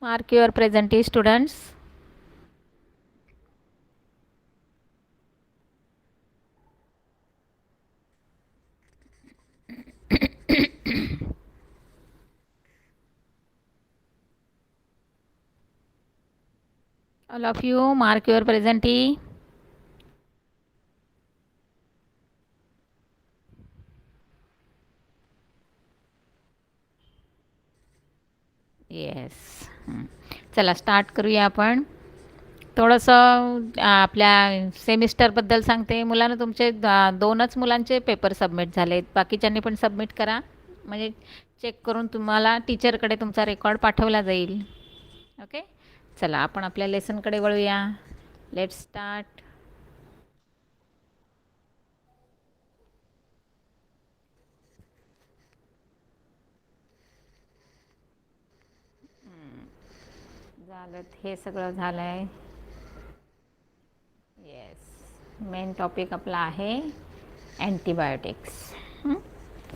Mark your present students. All of you, mark your present. Yes. चला start करूया आपण. थोडंसं आपल्या सेमिस्टरबद्दल सांगते. मुलांना तुमचे दोनच मुलांचे पेपर सबमिट झालेत. बाकीच्यांनी पण सबमिट करा. म्हणजे चेक करून तुम्हाला टीचरकडे तुमचा रेकॉर्ड पाठवला जाईल. ओके. चला आपण आपल्या लेसनकडे वळूया. Let's start. झालं, हे सगळं झालं आहे. येस, मेन टॉपिक आपला आहे अँटीबायोटिक्स.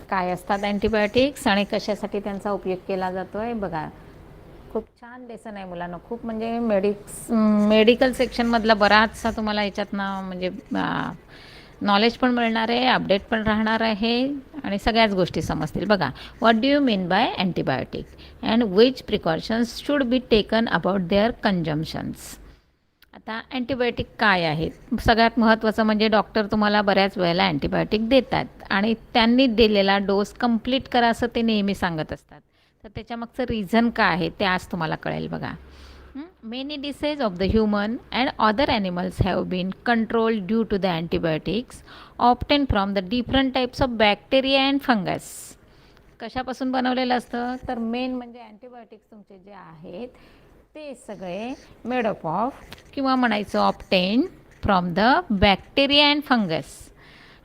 काय असतात अँटीबायोटिक्स आणि कशासाठी त्यांचा उपयोग केला जातो आहे बघा. खूप छान लेसन आहे मुलांना. खूप म्हणजे मेडिकल सेक्शनमधला बराचसा तुम्हाला याच्यातनं म्हणजे नॉलेज पण मिळणार आहे, अपडेट पण राहणार आहे आणि सगळ्याच गोष्टी समजतील. बघा, what do you mean by antibiotic and which precautions should be taken about their consumptions. आता अँटीबायोटिक काय आहेत? सगळ्यात महत्त्वाचं म्हणजे डॉक्टर तुम्हाला बऱ्याच वेळेला अँटीबायोटिक देतात आणि त्यांनी दिलेला डोस कंप्लीट करा असं ते नेहमी सांगत असतात. तर त्याच्यामागचं रिझन काय आहे ते आज तुम्हाला कळेल. बघा, many disease of the human and other animals have been controlled due to the antibiotics obtain from the different types of bacteria and fungus. कशापासून बनवलेलं असतं? तर मेन म्हणजे अँटीबायोटिक्स तुमचे जे आहेत ते सगळे मेडअप ऑफ किंवा म्हणायचं obtain from the bacteria and fungus.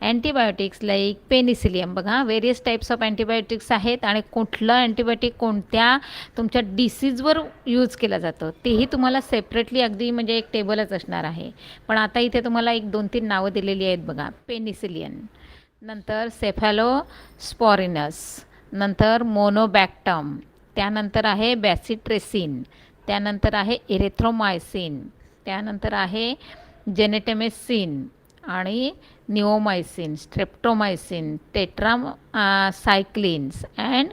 Antibiotics like penicillium. बघा, वेरियस टाईप्स ऑफ अँटीबायोटिक्स आहेत आणि कुठलं अँटीबायोटिक कोणत्या तुमच्या डिसीजवर यूज केलं जातं तेही तुम्हाला सेपरेटली अगदी म्हणजे एक टेबलच असणार आहे. पण आता इथे तुम्हाला एक 2-3 नावं दिलेली आहेत बघा. पेनिसिलियन, नंतर सेफॅलोस्पॉरिनस, नंतर मोनोबॅक्टम, त्यानंतर आहे बॅसिट्रेसिन, त्यानंतर आहे इरेथ्रोमायसिन, त्यानंतर आहे जेनेटेमेसिन आणि निओमायसिन, स्ट्रेप्टोमायसिन, सायक्लिन्स अँड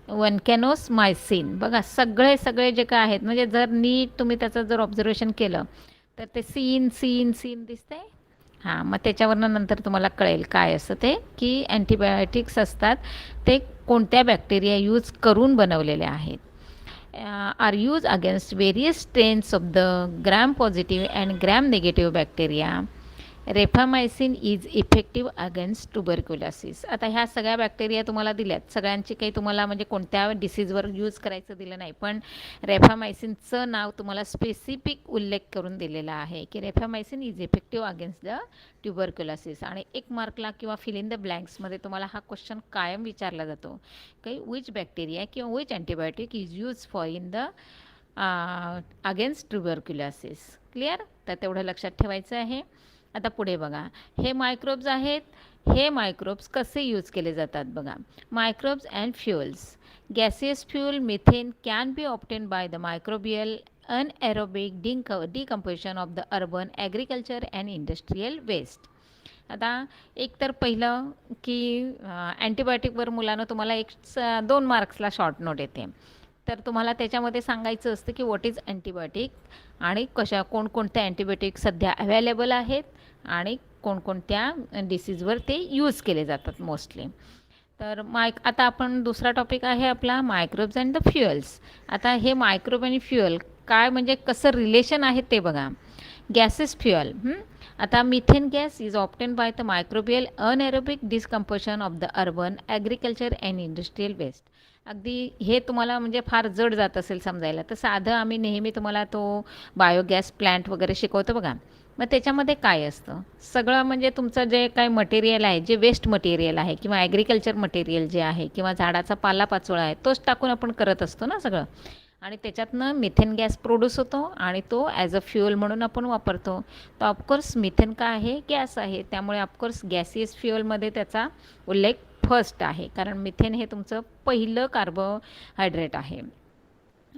वनकॅनोसमायसिन. बघा, सगळे जे काय आहेत म्हणजे जर नीट तुम्ही त्याचं जर ऑब्झर्वेशन केलं तर ते सीन सीन सीन दिसतंय. हां, मग त्याच्यावरनं नंतर तुम्हाला कळेल काय असतं ते, की अँटीबायोटिक्स असतात ते कोणत्या बॅक्टेरिया यूज करून बनवलेले आहेत. Are use against various strains of the gram positive and gram negative bacteria. Rifamycin is effective against tuberculosis. आता ह्या सगळ्या बॅक्टेरिया तुम्हाला दिल्यात, सगळ्यांची काही तुम्हाला म्हणजे कोणत्या डिसीजवर यूज करायचं दिलं नाही, पण रेफामायसिनचं नाव तुम्हाला स्पेसिफिक उल्लेख करून दिलेला आहे की rifamycin is effective against the tuberculosis. आणि 1 मार्कला किंवा फिल इन द ब्लँक्समध्ये तुम्हाला हा क्वेश्चन कायम विचारला जातो की विच बॅक्टेरिया किंवा which antibiotic is use for in the against tuberculosis. Clear? तर तेवढं लक्षात ठेवायचं आहे. आता पुढे बघा, हे मायक्रोब्स आहेत. हे मायक्रोब्स कसे यूज केले जातात बघा. Microbes and fuels. Gaseous fuel methane can be obtain by the microbial anaerobic decomposition of the urban agriculture and industrial waste. आता एक तर पहिलं की अँटीबायोटिकवर मुलांना तुम्हाला 2 मार्क्सला शॉर्ट नोट येते. तर तुम्हाला त्याच्यामध्ये सांगायचं असतं की व्हॉट इज अँटीबायोटिक आणि कोणकोणत्या अँटीबायोटिक सध्या अवेलेबल आहेत आणि कोणकोणत्या डिसीजवर ते यूज केले जातात मोस्टली. तर आता आपण दुसरा टॉपिक आहे आपला मायक्रोब्स अँड द फ्युअल्स. आता हे मायक्रोब आणि फ्युअल काय म्हणजे कसं रिलेशन आहे ते बघा. Gases fuel. आता methane gas is obtain by the microbial anaerobic decomposition of the urban agriculture and industrial waste. अगदी हे तुम्हाला म्हणजे फार जड जात असेल समजायला, तर साधं आम्ही नेहमी तुम्हाला तो बायोगॅस प्लॅन्ट वगैरे शिकवतो बघा. मग त्याच्यामध्ये काय असतं, सगळं म्हणजे तुमचं जे काही मटेरियल आहे, जे वेस्ट मटेरियल आहे किंवा ॲग्रिकल्चर मटेरियल जे आहे किंवा झाडाचा पालापाचोळा आहे तोच टाकून आपण करत असतो ना सगळं. आणि त्याच्यातनं मिथेन गॅस प्रोड्यूस होतो आणि तो ॲज अ फ्युअल म्हणून आपण वापरतो. तर ऑफकोर्स मिथेन काय आहे? गॅस आहे. त्यामुळे ऑफकोर्स गॅसियस फ्युअलमध्ये त्याचा उल्लेख फर्स्ट आहे, कारण मिथेन हे तुमचं पहिलं कार्बोहायड्रेट आहे.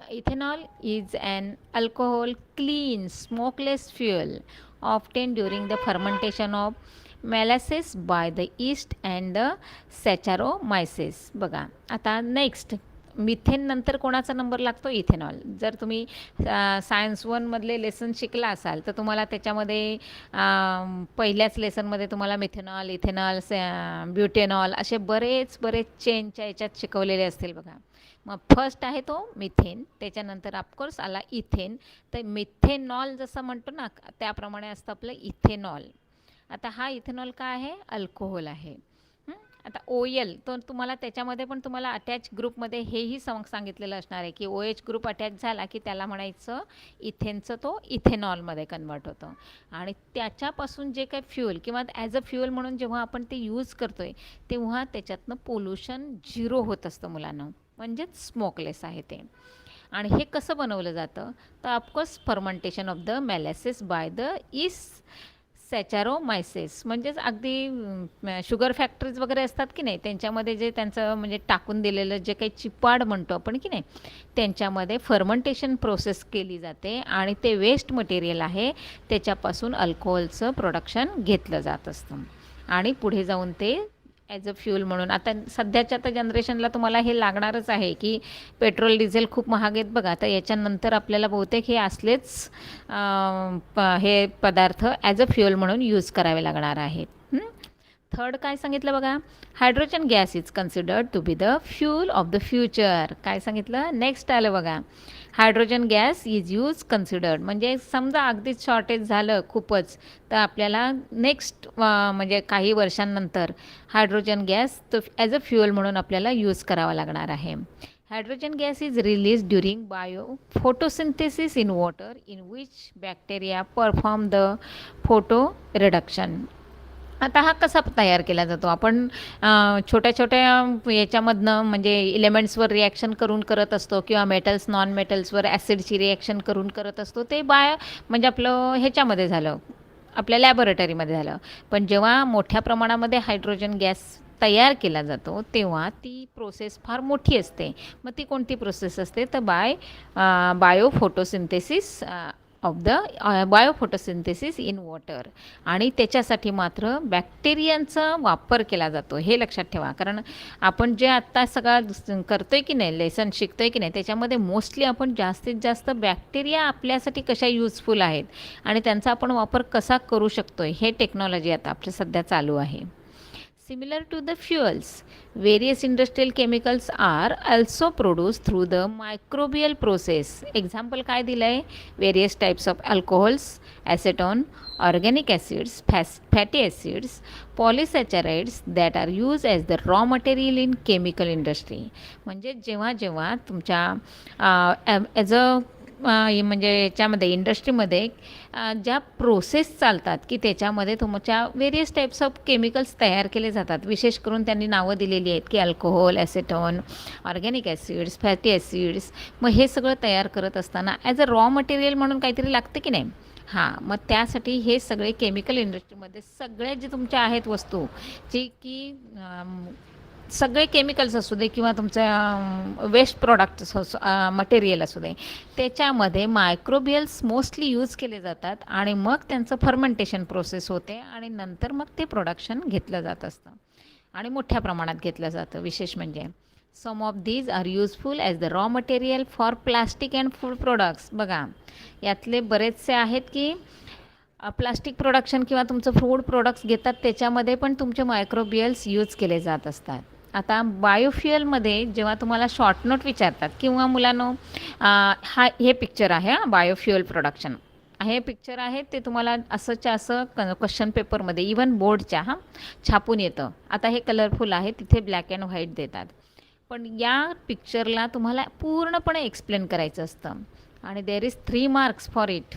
Ethanol is an alcohol clean smokeless fuel obtained during the fermentation of molasses by the yeast and the Saccharomyces. बघा आता नेक्स्ट मिथेन नंतर कोणाचा नंबर लागतो? इथेनॉल. जर तुम्ही सायन्स 1मधले लेसन शिकला असाल तर तुम्हाला त्याच्यामध्ये पहिल्याच लेसनमध्ये तुम्हाला मिथेनॉल, इथेनॉल, ब्युटेनॉल असे बरेच चेनच्या याच्यात शिकवलेले असतील बघा. मग फर्स्ट आहे तो मिथेन, त्याच्यानंतर ऑफकोर्स आला इथेन. तर मिथेनॉल जसं म्हणतो ना त्याप्रमाणे असतं आपलं इथेनॉल. आता हा इथेनॉल काय आहे? अल्कोहोल आहे. आता OL तो तुम्हाला त्याच्यामध्ये पण तुम्हाला अटॅच ग्रुपमध्ये हेही सांगितलेलं असणार आहे की OH ग्रुप अटॅच झाला की त्याला म्हणायचं इथेनचं तो इथेनॉलमध्ये कन्वर्ट होतं. आणि त्याच्यापासून जे काही फ्युल किंवा ॲज अ फ्युल म्हणून जेव्हा आपण ते यूज करतो आहे तेव्हा त्याच्यातनं पोल्युशन 0 होत असतं मुलांना, म्हणजेच स्मोकलेस आहे ते. आणि हे कसं बनवलं जातं? तर of course fermentation of the molasses by the yeast saccharomyces. म्हणजेच अगदी शुगर फॅक्टरीज वगैरे असतात की नाही त्यांच्यामध्ये जे त्यांचं म्हणजे टाकून दिलेलं जे काही चिपाड म्हणतो आपण की नाही त्यांच्यामध्ये फर्मेंटेशन प्रोसेस केली जाते आणि ते वेस्ट मटेरियल आहे त्याच्यापासून अल्कोहोलचं प्रोडक्शन घेतलं जात असतं आणि पुढे जाऊन ते ॲज अ फ्यूल म्हणून. आता सध्याच्या आता जनरेशनला तुम्हाला हे लागणारच आहे की पेट्रोल डिझेल खूप महाग आहेत बघा. तर याच्यानंतर आपल्याला बहुतेक हे असलेच हे पदार्थ ॲज अ फ्यूल म्हणून यूज करावे लागणार आहेत. थर्ड काय सांगितलं बघा? Hydrogen gas is considered to be the fuel of the future. काय सांगितलं? नेक्स्ट आलं बघा, hydrogen gas is use considered. म्हणजे समजा अगदीच शॉर्टेज झालं खूपच तर आपल्याला नेक्स्ट म्हणजे काही वर्षांनंतर हायड्रोजन गॅस तो ॲज अ फ्युअल म्हणून आपल्याला यूज करावा लागणार आहे. Hydrogen gas is release during bio photosynthesis in water in which bacteria perform the photo reduction. आता हा कसा तयार केला जातो? आपण छोट्या छोट्या याच्यामधनं म्हणजे इलेमेंट्सवर रिॲक्शन करून करत असतो किंवा मेटल्स नॉन मेटल्सवर ॲसिडची रिॲक्शन करून करत असतो. ते म्हणजे आपलं ह्याच्यामध्ये झालं, आपल्या लॅबोरेटरीमध्ये झालं. पण जेव्हा मोठ्या प्रमाणामध्ये हायड्रोजन गॅस तयार केला जातो तेव्हा ती प्रोसेस फार मोठी असते. मग ती कोणती प्रोसेस असते? तर bio photosynthesis of the biophotosynthesis in water. आणि त्याच्यासाठी मात्र बॅक्टेरियांचा वापर केला जातो, हे लक्षात ठेवा. कारण आपण जे आत्ता सगळं करतो आहे की नाही, लेसन शिकतो आहे की नाही, त्याच्यामध्ये मोस्टली आपण जास्तीत जास्त बॅक्टेरिया आपल्यासाठी कशा युजफुल आहेत आणि त्यांचा आपण वापर कसा करू शकतो हे टेक्नॉलॉजी आता आपल्या सध्या चालू आहे. Similar to the fuels, various industrial chemicals are also produced through the microbial process. Example काय दिलं आहे? Various types of alcohols, acetone, organic acids, fatty acids, polysaccharides that are used as the raw material in chemical industry. म्हणजे जेव्हा जेव्हा तुमच्या as a म्हणजे याच्यामध्ये इंडस्ट्रीमध्ये ज्या प्रोसेस चालतात की त्याच्यामध्ये तुमच्या वेरियस टाईप्स ऑफ केमिकल्स तयार केले जातात. विशेष करून त्यांनी नावं दिलेली आहेत की alcohol, acetone, organic acids, fatty acids. मग हे सगळं तयार करत असताना ॲज अ रॉ मटेरियल म्हणून काहीतरी लागतं की नाही. हां, मग त्यासाठी हे सगळे केमिकल इंडस्ट्रीमध्ये सगळे जे तुमच्या आहेत वस्तू जे की सगळे केमिकल्स असू दे किंवा तुमचं वेस्ट प्रॉडक्ट्स मटेरियल असू दे त्याच्यामध्ये मायक्रोबियल्स मोस्टली यूज केले जातात आणि मग त्यांचं फर्मेंटेशन प्रोसेस होते आणि नंतर मग ते प्रोडक्शन घेतलं जात असतं आणि मोठ्या प्रमाणात घेतलं जातं. विशेष म्हणजे some of these are useful as the raw material for plastic and food products. बघा यातले बरेचसे आहेत की प्लास्टिक प्रोडक्शन किंवा तुमचं फूड प्रोडक्ट्स घेतात त्याच्यामध्ये पण तुमचे मायक्रोबियल्स यूज केले जात असतात. आता बायोफ्युअलमध्ये जेव्हा तुम्हाला शॉर्ट नोट विचारतात किंवा मुलांनो हे पिक्चर आहे बायोफ्युअल प्रोडक्शन हे पिक्चर आहे ते तुम्हाला असंच्या असं क्वेश्चन पेपरमध्ये इवन बोर्डच्या छापून येतं. आता हे कलरफुल आहे तिथे ब्लॅक अँड व्हाईट देतात पण या पिक्चरला तुम्हाला पूर्णपणे एक्सप्लेन करायचं असतं आणि there is 3 marks for it.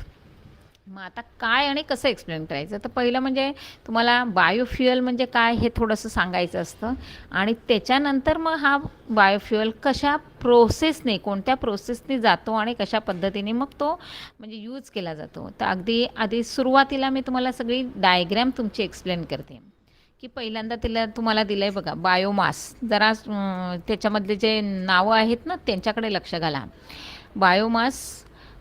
मग आता काय आणि कसं एक्सप्लेन करायचं? तर पहिलं म्हणजे तुम्हाला बायोफ्युअल म्हणजे काय हे थोडंसं सांगायचं असतं आणि त्याच्यानंतर मग हा बायोफ्युअल कशा प्रोसेसने कोणत्या प्रोसेसने जातो आणि कशा पद्धतीने मग तो म्हणजे यूज केला जातो. तर अगदी आधी सुरुवातीला मी तुम्हाला सगळी डायग्रॅम तुमची एक्सप्लेन करते की पहिल्यांदा तुम्हाला दिलं आहे बघा बायोमास. जरा त्याच्यामधले जे नावं आहेत ना त्यांच्याकडे लक्ष घाला. बायोमास,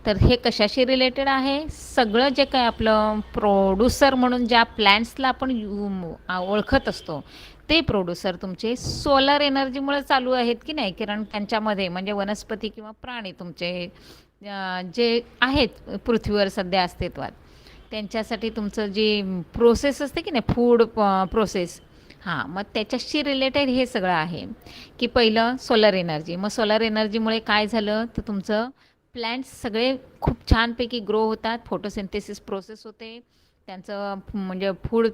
तर हे कशाशी रिलेटेड आहे? सगळं जे काय आपलं प्रोड्युसर म्हणून ज्या प्लॅन्ट्सला आपण ओळखत असतो, ते प्रोड्युसर तुमचे सोलर एनर्जीमुळे चालू आहेत की नाही? कारण त्यांच्यामध्ये म्हणजे वनस्पती किंवा प्राणी तुमचे जे आहेत पृथ्वीवर सध्या अस्तित्वात, त्यांच्यासाठी तुमचं जी प्रोसेस असते की नाही, फूड प्रोसेस, हां, मग त्याच्याशी रिलेटेड हे सगळं आहे. की पहिलं सोलर एनर्जी, मग सोलर एनर्जीमुळे काय झालं तर तुमचं प्लॅन्ट्स सगळे खूप छानपैकी ग्रो होतात, फोटोसिंथेसिस प्रोसेस होते, त्यांचं म्हणजे फूड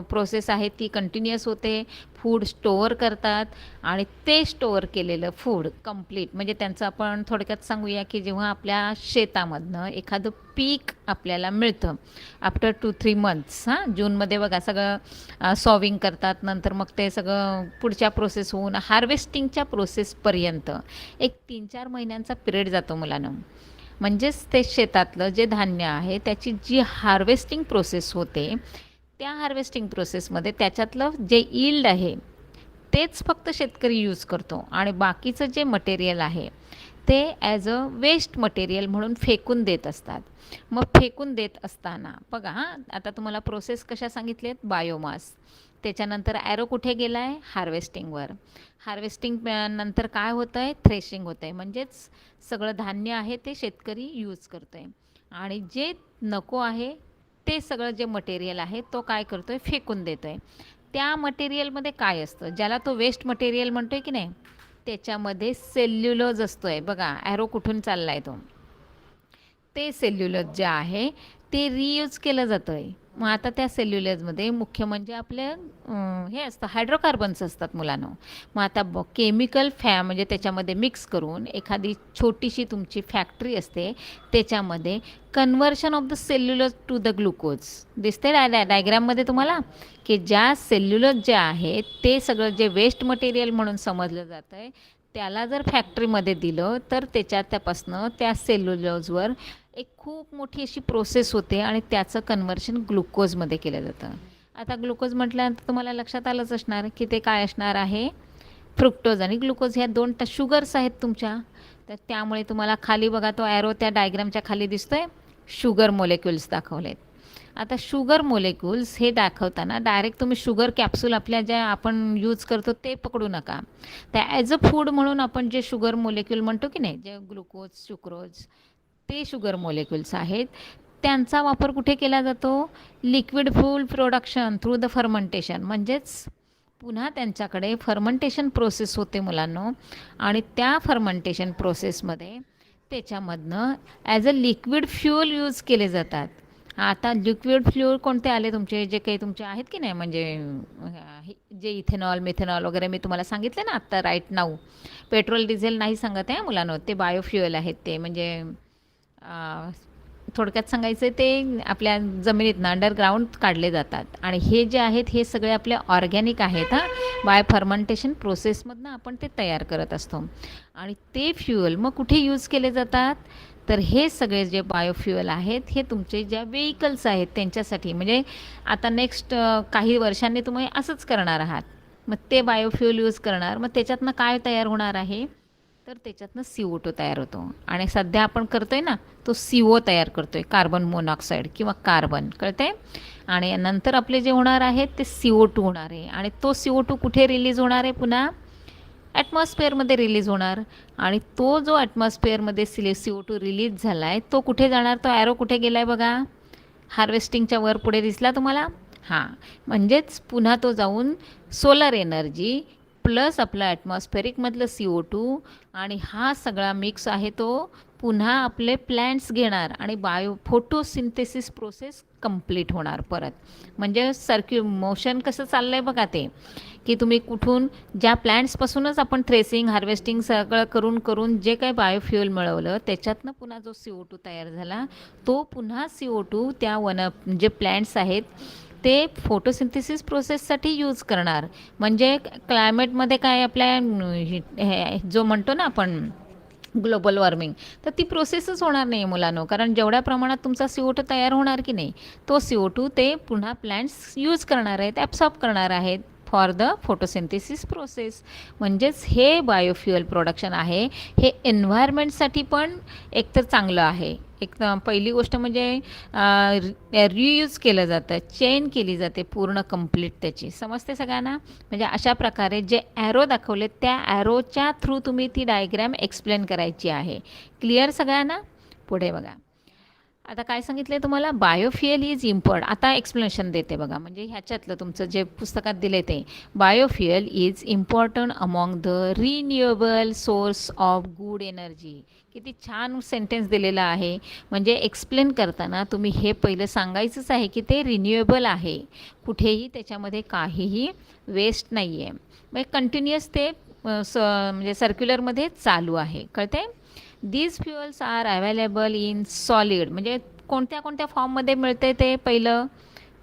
प्रोसेस आहे ती कंटिन्युअस होते, फूड स्टोअर करतात आणि ते स्टोअर केलेलं फूड कंप्लीट म्हणजे त्यांचं आपण थोडक्यात सांगूया की जेव्हा आपल्या शेतामधनं एखादं पीक आपल्याला मिळतं आफ्टर 2-3 मंथ्स, हां, जूनमध्ये बघा सगळं सॉविंग करतात, नंतर मग ते सगळं पुढच्या प्रोसेस होऊन हार्वेस्टिंगच्या प्रोसेसपर्यंत एक 3-4 महिन्यांचा पिरियड जातो मुलांना. म्हणजेच ते शेतातलं जे धान्य आहे त्याची जी हार्वेस्टिंग प्रोसेस होते, त्या हार्वेस्टिंग प्रोसेसमध्ये त्याच्यातलं जे यील्ड आहे तेच फक्त शेतकरी यूज करतो आणि बाकीचं जे मटेरियल आहे ते ॲज अ वेस्ट मटेरियल म्हणून फेकून देत असतात. मग फेकून देत असताना बघा, हां, आता तुम्हाला प्रोसेस कशा सांगितलेत? बायोमास, त्याच्यानंतर ॲरो कुठे गेला आहे? हार्वेस्टिंगवर. हार्वेस्टिंग नंतर काय होतं आहे? थ्रेशिंग होतं आहे, म्हणजेच सगळं धान्य आहे ते शेतकरी यूज करतो आहे आणि जे नको आहे ते सगळं जे मटेरियल आहे तो काय करतो आहे? फेकून देतो आहे. त्या मटेरियलमध्ये काय असतं? ज्याला तो वेस्ट मटेरियल म्हणतो आहे की नाही, त्याच्यामध्ये सेल्युलोज असतो आहे. बघा ॲरो कुठून चालला आहे तो, ते सेल्युलोज जे आहे ते रियूज केलं जातं आहे. मग आता त्या सेल्युलोजमध्ये मुख्य म्हणजे आपले हे असतं, हायड्रोकार्बन्स असतात मुलांनो. मग आता केमिकल म्हणजे त्याच्यामध्ये मिक्स करून एखादी छोटीशी तुमची फॅक्टरी असते, त्याच्यामध्ये conversion of the cellulose to the glucose दिसते डायग्राममध्ये तुम्हाला, की ज्या सेल्युलोज जे आहे ते सगळं जे वेस्ट मटेरियल म्हणून समजलं जातं आहे त्याला जर फॅक्टरीमध्ये दिलं तर त्यापासनं त्या सेल्युलोजवर एक खूप मोठी अशी प्रोसेस होते आणि त्याचं कन्व्हर्शन ग्लुकोजमध्ये केलं जातं. आता ग्लुकोज म्हटल्यानंतर तुम्हाला लक्षात आलंच असणार की ते काय असणार आहे? फ्रुक्टोज आणि ग्लुकोज ह्या 2 शुगर्स आहेत तुमच्या. तर त्यामुळे तुम्हाला खाली बघा तो ॲरो त्या डायग्रामच्या खाली दिसतोय, शुगर मोलेक्युल्स दाखवलेत. आता शुगर मोलेक्युल्स हे दाखवताना डायरेक्ट तुम्ही शुगर कॅप्सूल आपल्या ज्या आपण यूज करतो ते पकडू नका. त्या ॲज अ फूड म्हणून आपण जे शुगर मोलेक्युल म्हणतो की नाही, जे ग्लुकोज, सुक्रोज, ते शुगर मोलेक्युल्स आहेत, त्यांचा वापर कुठे केला जातो? Liquid food production through the fermentation, म्हणजेच पुन्हा त्यांच्याकडे फर्मंटेशन प्रोसेस होते मुलांनो आणि त्या फर्मंटेशन प्रोसेसमध्ये त्याच्यामधनं as a liquid fuel use केले जातात. आता लिक्विड फ्यूल कोणते आले तुमचे, जे काही तुमचे आहेत की नाही, म्हणजे जे इथेनॉल, मिथेनॉल वगैरे मी तुम्हाला सांगितले ना आत्ता राईट नाऊ. पेट्रोल डिझेल नाही सांगत आहे मुलांनो, ते बायोफ्युएल आहेत. ते म्हणजे थोडक्यात सांगायचं ते आपल्या जमिनीतनं अंडरग्राऊंड काढले जातात आणि हे जे आहेत हे सगळे आपले ऑर्गॅनिक आहेत. हां, बाय फर्मंटेशन प्रोसेसमधनं आपण ते तयार करत असतो आणि ते फ्युएल मग कुठे यूज केले जातात? तर हे सगळे जे बायोफ्युएल आहेत हे तुमचे ज्या व्हेइकल्स आहेत त्यांच्यासाठी, म्हणजे आता नेक्स्ट काही वर्षांनी तुम्ही असंच करणार आहात, मग ते बायोफ्युएल यूज करणार. मग त्याच्यातनं काय तयार होणार आहे? तर त्याच्यातनं CO2 तयार होतो आणि सध्या आपण करतोय ना तो CO तयार करतोय, कार्बन मोनॉक्साईड किंवा कार्बन, कळते. आणि नंतर आपले जे होणार आहेत ते CO2 होणार आहे आणि तो CO2 कुठे रिलीज होणार आहे? पुन्हा ॲटमॉस्फिअरमध्ये रिलीज होणार आणि तो जो ॲटमॉस्फिअरमध्ये CO2 रिलीज झाला आहे तो कुठे जाणार? तो ॲरो कुठे गेला आहे बघा, हार्वेस्टिंगच्या वर पुढे दिसला तुम्हाला, हां, म्हणजेच पुन्हा तो जाऊन सोलर एनर्जी प्लस आपलं ॲटमॉस्फेरिकमधलं CO2 आणि हा सगळा मिक्स आहे तो पुन्हा आपले प्लॅन्ट्स घेणार आणि फोटोसिंथेसिस प्रोसेस कंप्लीट होणार परत. म्हणजे मोशन कसं चाललं आहे बघा ते, की तुम्ही कुठून ज्या प्लॅन्ट्सपासूनच आपण थ्रेसिंग, हार्वेस्टिंग सगळं करून करून जे काही बायोफ्युएल मिळवलं त्याच्यातनं पुन्हा जो CO2 तयार झाला तो पुन्हा CO2 त्या जे प्लॅन्ट्स आहेत ते फोटोसिंथेसिस प्रोसेससाठी यूज करणार. म्हणजे क्लायमेटमध्ये काय आपल्या जो म्हणतो ना आपण ग्लोबल वॉर्मिंग, तर ती प्रोसेसच होणार नाही मुलांनो, कारण जेवढ्या प्रमाणात तुमचा CO2 तयार होणार की नाही तो CO2 ते पुन्हा प्लॅन्ट्स यूज करणार आहेत, ॲब्सॉर्ब करणार आहेत फॉर द फोटोसिंथेसिस प्रोसेस. म्हणजेच हे बायोफ्युअल प्रोडक्शन आहे हे एन्व्हायरमेंटसाठी पण एकतर चांगलं आहे. एक पहिली गोष्ट म्हणजे रियूज केलं जातं, चेन केली जाते पूर्ण कंप्लीट त्याची. समजते सगळ्यांना? म्हणजे अशा प्रकारे जे ॲरो दाखवले त्या ॲरोच्या थ्रू तुम्ही ती डायग्रॅम एक्सप्लेन करायची आहे. क्लिअर सगळ्यांना? पुढे बघा. आता काय सांगितलं आहे तुम्हाला? Biofuel is import. आता एक्सप्लेनेशन देते बघा. म्हणजे ह्याच्यातलं तुमचं जे पुस्तकात दिले ते biofuel is important among the renewable source of good energy. किती छान सेंटेन्स दिलेला आहे. म्हणजे एक्सप्लेन करताना तुम्ही हे पहिलं सांगायचंच आहे की ते रिन्युएबल आहे, कुठेही त्याच्यामध्ये काहीही वेस्ट नाही आहे. मग कंटिन्युअस ते म्हणजे सर्क्युलरमध्ये चालू आहे. कळते? These fuels are available in solid. म्हणजे कोणत्या कोणत्या फॉर्ममध्ये मिळतं आहे ते पहिलं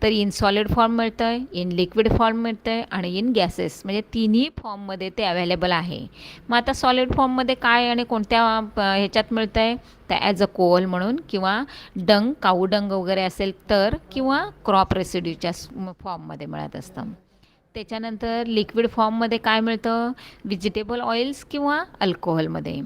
तर इन सॉलिड फॉर्म मिळतं आहे, इन लिक्विड फॉर्म मिळतं आहे आणि इन गॅसेस. म्हणजे तिन्ही फॉर्ममध्ये ते अवेलेबल आहे. मग आता सॉलिड फॉर्ममध्ये काय आणि कोणत्या ह्याच्यात मिळतं आहे तर ॲज अ कोल म्हणून, किंवा डंग, काऊ डंग वगैरे असेल तर, किंवा क्रॉप रेसिड्यूच्या फॉर्ममध्ये मिळत असतं. त्याच्यानंतर लिक्विड फॉर्ममध्ये काय मिळतं? व्हेजिटेबल ऑइल्स किंवा अल्कोहोलमध्ये.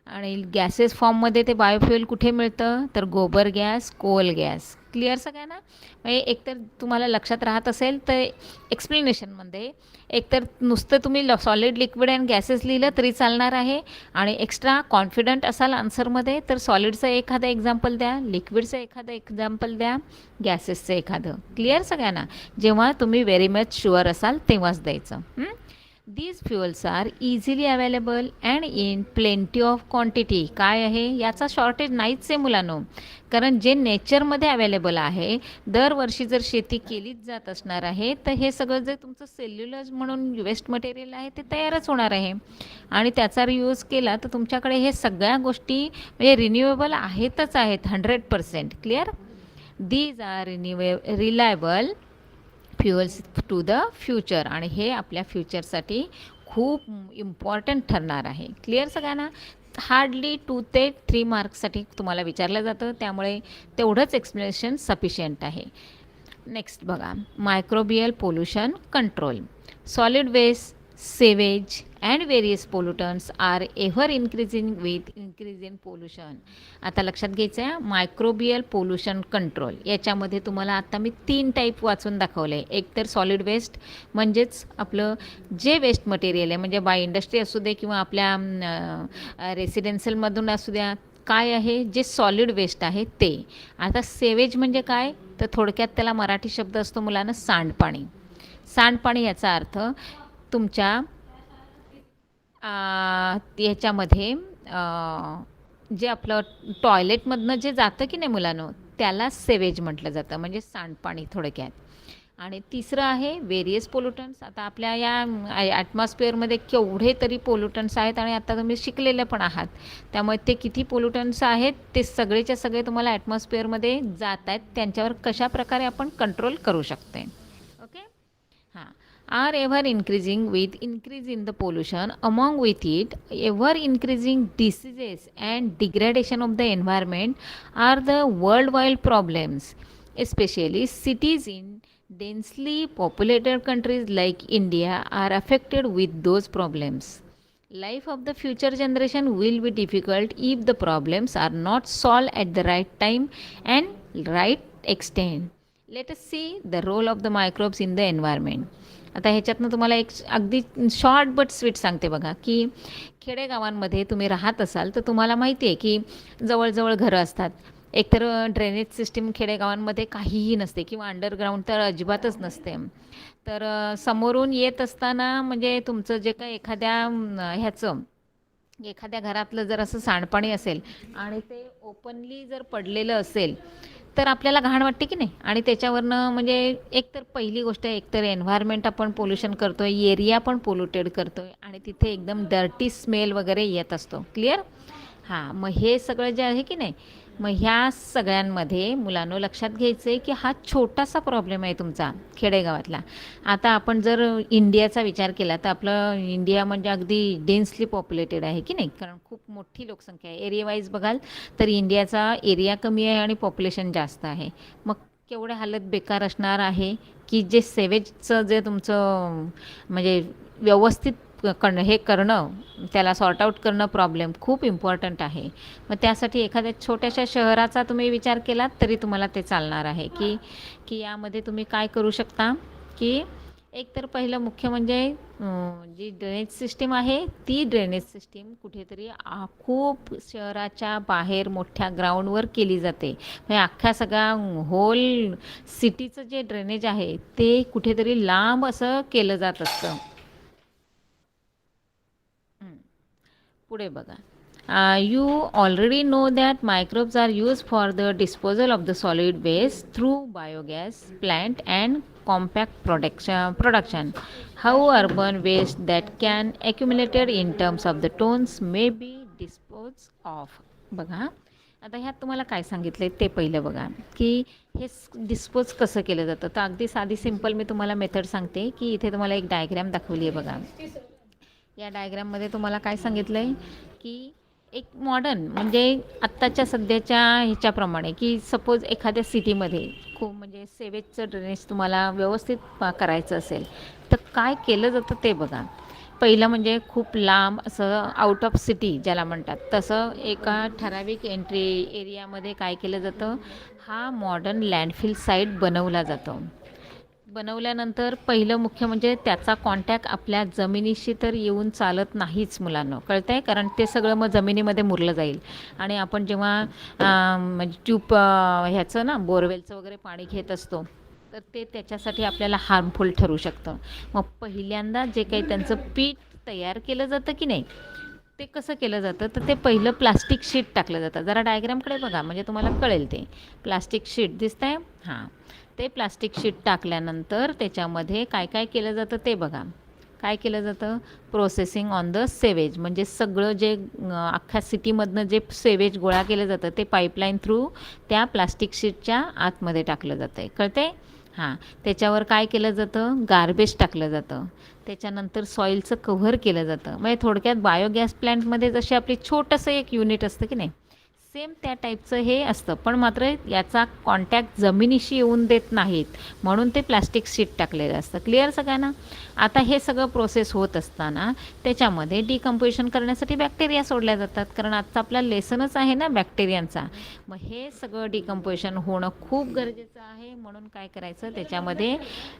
आणि गॅसेस फॉर्ममध्ये ते बायोफ्युएल कुठे मिळतं तर गोबर गॅस, कोल गॅस. क्लिअर सगळ्यांना? म्हणजे एकतर तुम्हाला लक्षात राहत असेल तर एक्सप्लेनेशनमध्ये एकतर नुसतं तुम्ही सॉलिड, लिक्विड अँड गॅसेस लिहिलं तरी चालणार आहे. आणि एक्स्ट्रा कॉन्फिडंट असाल आन्सरमध्ये तर सॉलिडचं एखादं एक्झाम्पल द्या, लिक्विडचं एखादं एक्झाम्पल द्या, गॅसेसचं एखादं. क्लिअर सगळ्यांना? जेव्हा तुम्ही व्हेरी मच शुअर असाल तेव्हाच द्यायचं. These fuels are easily available and in plenty of quantity. काय आहे? याचा शॉर्टेज नाहीच आहे मुलांनो. कारण जे नेचरमध्ये अवेलेबल आहे, दरवर्षी जर शेती केलीच जात असणार आहे तर हे सगळं जे तुमचं सेल्युलर म्हणून वेस्ट मटेरियल आहे ते तयारच होणार आहे. आणि त्याचा रियूज केला तर तुमच्याकडे हे सगळ्या गोष्टी म्हणजे रिन्युएबल आहेतच आहेत 100%. Clear? These are reliable fuels to the future. आणि हे आपल्या फ्युचरसाठी खूप इम्पॉर्टंट ठरणार आहे. क्लिअर सगळ्यांना? हार्डली 2 ते 3 मार्क्ससाठी तुम्हाला विचारलं जातं, त्यामुळे तेवढंच एक्सप्लेनेशन सफिशियंट आहे. नेक्स्ट बघा. Microbial pollution control. Solid waste, sewage and various pollutants are ever increasing with increase in pollution. आता लक्षात घ्यायचं आहे मायक्रोबियल पोल्युशन कंट्रोल. याच्यामध्ये तुम्हाला आता मी 3 टाईप वाचून दाखवले. एक तर सॉलिड वेस्ट म्हणजेच आपलं जे वेस्ट मटेरियल आहे, म्हणजे बाय इंडस्ट्री असू दे किंवा आपल्या रेसिडेन्शियलमधून असू द्या, काय आहे जे सॉलिड वेस्ट आहे ते. आता सेवेज म्हणजे काय तर थोडक्यात त्याला मराठी शब्द असतो मुलांना सांडपाणी. सांडपाणी याचा अर्थ तुमच्या याच्यामध्ये जे आपलं टॉयलेटमधनं जे जातं की नाही मुलांनो त्याला सेवेज म्हटलं जातं, म्हणजे सांडपाणी थोडक्यात. आणि तिसरं आहे व्हेरियस पोल्युटन्स. आता आपल्या या ॲटमॉस्फिअरमध्ये केवढे तरी पोल्युटन्स आहेत आणि आता तुम्ही शिकलेले पण आहात, त्यामुळे ते किती पोल्युटन्स आहेत ते सगळेच्या सगळे तुम्हाला ॲटमॉस्फिअरमध्ये जात आहेत, त्यांच्यावर कशा प्रकारे आपण कंट्रोल करू शकते. ओके. हां. Are ever increasing with increase in the pollution among with it ever increasing diseases and degradation of the environment are the world wide problems, especially cities in densely populated countries like India are affected with those problems. Life of the future generation will be difficult if the problems are not solved at the right time and right extent. Let us see the role of the microbes in the environment. आता ह्याच्यातनं तुम्हाला एक अगदी short but sweet सांगते बघा, की खेडेगावांमध्ये तुम्ही राहत असाल तर तुम्हाला माहिती आहे की जवळजवळ घरं असतात. एकतर ड्रेनेज सिस्टीम खेडेगावांमध्ये काहीही नसते किंवा अंडरग्राऊंड तर अजिबातच नसते. तर समोरून येत असताना म्हणजे तुमचं जे काही एखाद्या घरातलं जर असं सांडपाणी असेल आणि ते ओपनली जर पडलेलं असेल तर आपल्याला घाण वाटते की नाही. आणि त्याच्यावरनं म्हणजे एकतर पहिली गोष्ट एकतर एन्व्हायरमेंट आपण पोल्युशन करतो आहे, एरिया पण पोल्युटेड करतो आहे आणि तिथे एकदम डर्टी स्मेल वगैरे येत असतो. क्लिअर? हां. मग हे सगळं जे आहे की नाही, मग ह्या सगळ्यांमध्ये मुलांनो लक्षात घ्यायचं आहे की हा छोटासा प्रॉब्लेम आहे तुमचा खेडेगावातला. आता आपण जर इंडियाचा विचार केला तर आपलं इंडिया म्हणजे अगदी डेन्सली पॉप्युलेटेड आहे की नाही, कारण खूप मोठी लोकसंख्या आहे. एरिया वाईज बघाल तर इंडियाचा एरिया कमी आहे आणि पॉप्युलेशन जास्त आहे. मग केवढे हालत बेकार असणार आहे की जे सेवेजचं जे तुमचं म्हणजे व्यवस्थित करणं, त्याला सॉर्ट आऊट करणं प्रॉब्लेम खूप इम्पॉर्टंट आहे. मग त्यासाठी एखाद्या छोट्याशा शहराचा तुम्ही विचार केलात तरी तुम्हाला ते चालणार आहे, की यामध्ये तुम्ही काय करू शकता, की एक तर पहिलं मुख्य म्हणजे जी ड्रेनेज सिस्टीम आहे ती ड्रेनेज सिस्टीम कुठेतरी खूप शहराच्या बाहेर मोठ्या ग्राउंडवर केली जाते. म्हणजे अख्ख्या सगळ्या होल सिटीचं जे ड्रेनेज आहे ते कुठेतरी लांब असं केलं जात असतं. हं. पुढे बघा. You already know that microbes are used for the disposal of the solid waste through biogas plant and compact production. How urban waste that can accumulated in terms of the tons may be disposed of. बघा, आता ह्यात तुम्हाला काय सांगितलं ते पहिलं बघा, की हे डिस्पोज कसं केलं जातं. तर अगदी साधी सिंपल मी तुम्हाला मेथड सांगते, की इथे तुम्हाला एक डायग्रॅम दाखवली आहे बघा. या डायग्राममध्ये तुम्हाला काय सांगितलं आहे, की एक मॉडर्न म्हणजे आत्ताच्या सध्याच्या ह्याच्याप्रमाणे, की सपोज एखाद्या सिटीमध्ये खूप म्हणजे सेवेजचं ड्रेनेज तुम्हाला व्यवस्थित करायचं असेल तर काय केलं जातं ते बघा. पहिलं म्हणजे खूप लांब असं आउट ऑफ सिटी ज्याला म्हणतात तसं एका ठराविक एंट्री एरियामध्ये काय केलं जातं, हा मॉडर्न लँडफिल साईट बनवला जातो. बनवल्यानंतर पहिलं मुख्य म्हणजे त्याचा कॉन्टॅक्ट आपल्या जमिनीशी तर येऊन चालत नाहीच मुलांना, कळतं आहे, कारण ते सगळं मग जमिनीमध्ये मुरलं जाईल. आणि आपण जेव्हा म्हणजे ह्याचं ना बोरवेलचं वगैरे पाणी घेत असतो तर ते त्याच्यासाठी आपल्याला हार्मफुल ठरू शकतं. मग पहिल्यांदा जे काही त्यांचं पीठ तयार केलं जातं की नाही, ते कसं केलं जातं, तर ते पहिलं प्लास्टिक शीट टाकलं जातं. जरा डायग्रामकडे बघा म्हणजे तुम्हाला कळेल. ते प्लास्टिक शीट दिसतं आहे, हां, ते प्लास्टिक शीट टाकल्यानंतर त्याच्यामध्ये काय काय केलं जातं ते बघा. काय केलं जातं, प्रोसेसिंग ऑन द सेवेज, म्हणजे सगळं जे अख्ख्या सिटीमधनं जे सेवेज गोळा केलं जातं ते पाईपलाईन थ्रू त्या प्लास्टिक शीटच्या आतमध्ये टाकलं जातं आहे, कळते. हां, त्याच्यावर काय केलं जातं, गार्बेज टाकलं जातं. त्याच्यानंतर सॉईलचं कव्हर केलं जातं. म्हणजे थोडक्यात बायोगॅस प्लॅन्टमध्ये जसे आपली छोटंसं एक युनिट असतं की नाही, सेम त्या टाईपचं हे असतं, पण मात्र याचा कॉन्टॅक्ट जमिनीशी येऊन देत नाहीत, म्हणून ते प्लॅस्टिक शीट टाकलेलं असतं. क्लिअर सगळ्यांना. आता हे सगळं प्रोसेस होत असताना त्याच्यामध्ये डिकम्पोजिशन करण्यासाठी बॅक्टेरिया सोडल्या जातात, कारण आजचा आपला लेसनच आहे ना बॅक्टेरियांचा. मग हे सगळं डिकम्पोजिशन होणं खूप गरजेचं आहे, म्हणून काय करायचं, त्याच्यामध्ये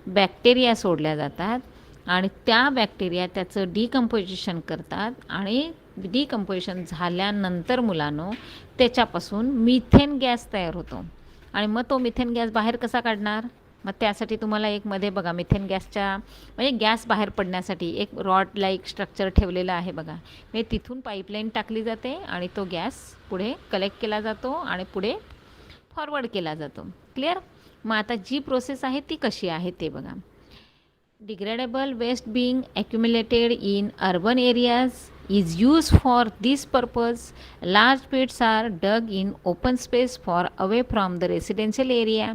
बॅक्टेरिया सोडल्या जातात आणि त्या बॅक्टेरिया त्याचं डिकम्पोजिशन करतात आणि डिकम्पोजिशन झाल्यानंतर मुलांनो त्याच्यापासून मिथेन गॅस तयार होतो. आणि मग तो मिथेन गॅस बाहेर कसा काढणार, मग त्यासाठी तुम्हाला एक मध्ये बघा मिथेन गॅसच्या म्हणजे गॅस बाहेर पडण्यासाठी एक रॉड लाईक स्ट्रक्चर ठेवलेलं आहे बघा. म्हणजे तिथून पाईपलाईन टाकली जाते आणि तो गॅस पुढे कलेक्ट केला जातो आणि पुढे फॉरवर्ड केला जातो. क्लिअर. मग आता जी प्रोसेस आहे ती कशी आहे ते बघा. Degradable waste being accumulated in urban areas is used for this purpose. Large pits are dug in open space far away from the residential area,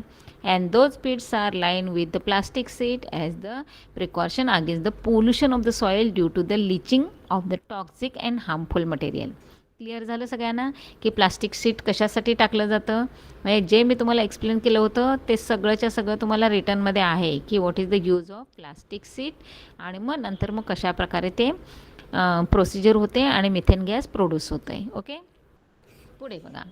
and those pits are lined with the plastic sheet as the precaution against the pollution of the soil due to the leaching of the toxic and harmful material. Clear झालं सगळ्यांना की plastic sheet कशासाठी टाकलं जातं. म्हणजे जे मी तुम्हाला explain केलं होतं ते सगळंच्या सगळं तुम्हाला रिटर्नमध्ये आहे, की what is the use of plastic sheet, आणि मग नंतर मग कशाप्रकारे ते प्रोसिजर होते आणि मिथेन गॅस प्रोड्यूस होतं आहे. ओके. पुढे बघा.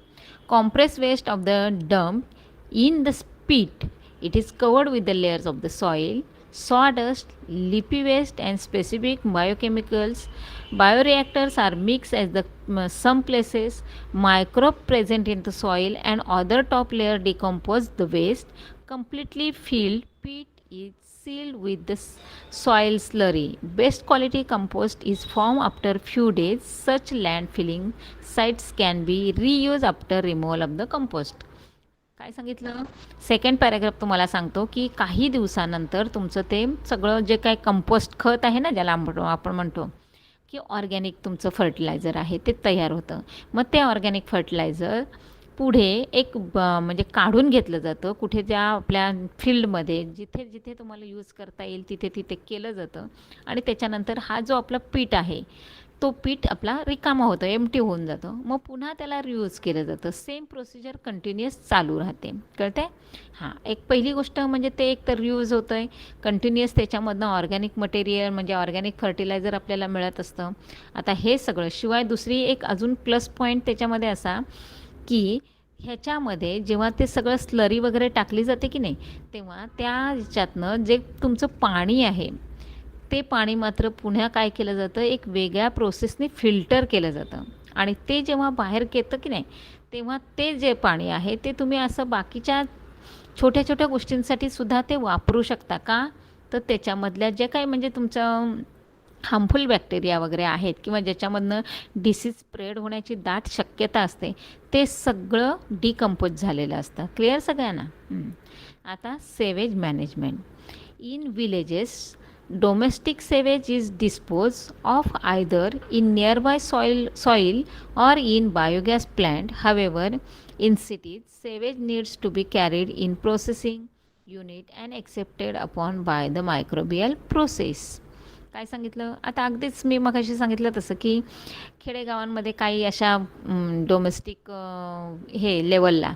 Compress waste of the dump in the spit, it is covered with the layers of the soil, sawdust, leafy waste and specific biochemicals. Bioreactors are mixed as the some places microbe present in the soil and other top layer decompose the waste. Completely filled pit is sealed with the soil slurry. Best quality compost is formed after few days. Such landfilling sites can be reused after removal of the compost. काय सांगितलं, second paragraph तुम्हाला सांगतो की काही दिवसानंतर तुमचं ते सगळं जे काय कंपोस्ट खत आहे ना ज्याला आपण म्हणतो की ऑर्गॅनिक तुमचं फर्टिलायझर आहे ते तयार होतं. मग ते ऑर्गॅनिक फर्टिलायझर पुढे एक म्हणजे काढून घेतलं जातं कुठे ज्या आपल्या फील्डमध्ये जिथे जिथे तुम्हाला यूज करता येईल तिथे तिथे केलं जातं. आणि त्याच्यानंतर हा जो आपला पीठ आहे तो पीठ आपला रिकामा होतो, एम्प्टी होऊन जातो. मग पुन्हा त्याला रियूज केलं जातं. सेम प्रोसिजर कंटिन्युअस चालू राहते. कळते? हां, एक पहिली गोष्ट म्हणजे ते एक तर रियूज होतं आहे, कंटिन्युअस त्याच्यामधनं ऑर्गॅनिक मटेरियल म्हणजे ऑर्गॅनिक फर्टिलायझर आपल्याला मिळत असतं. आता हे सगळं शिवाय दुसरी एक अजून प्लस पॉईंट त्याच्यामध्ये असा की ह्याच्यामध्ये जेव्हा ते सगळं स्लरी वगैरे टाकली जाते की नाही, तेव्हा त्या ह्याच्यातनं जे तुमचं पाणी आहे ते पाणी मात्र पुन्हा काय केलं जातं, एक वेगळ्या प्रोसेसने फिल्टर केलं जातं. आणि ते जेव्हा बाहेर येतं की नाही, तेव्हा ते जे पाणी आहे ते तुम्ही असं बाकीच्या छोट्या छोट्या गोष्टींसाठी सुद्धा ते वापरू शकता. का? तर त्याच्यामधल्या जे काही म्हणजे तुमचं हार्मफुल बॅक्टेरिया वगैरे आहेत किंवा ज्याच्यामधनं डिसीज स्प्रेड होण्याची दाट शक्यता असते, ते सगळं डिकम्पोज झालेलं असतं. क्लिअर सगळ्यांना? आता sewage management in villages. Domestic sewage is disposed of either in nearby soil or in biogas plant. However, in cities, sewage needs to be carried in processing unit and accepted upon by the microbial process. काय सांगितलं? आता अगदीच मी मगाशी सांगितलं तसं की खेडेगावांमध्ये काही अशा डोमेस्टिक हे लेवलला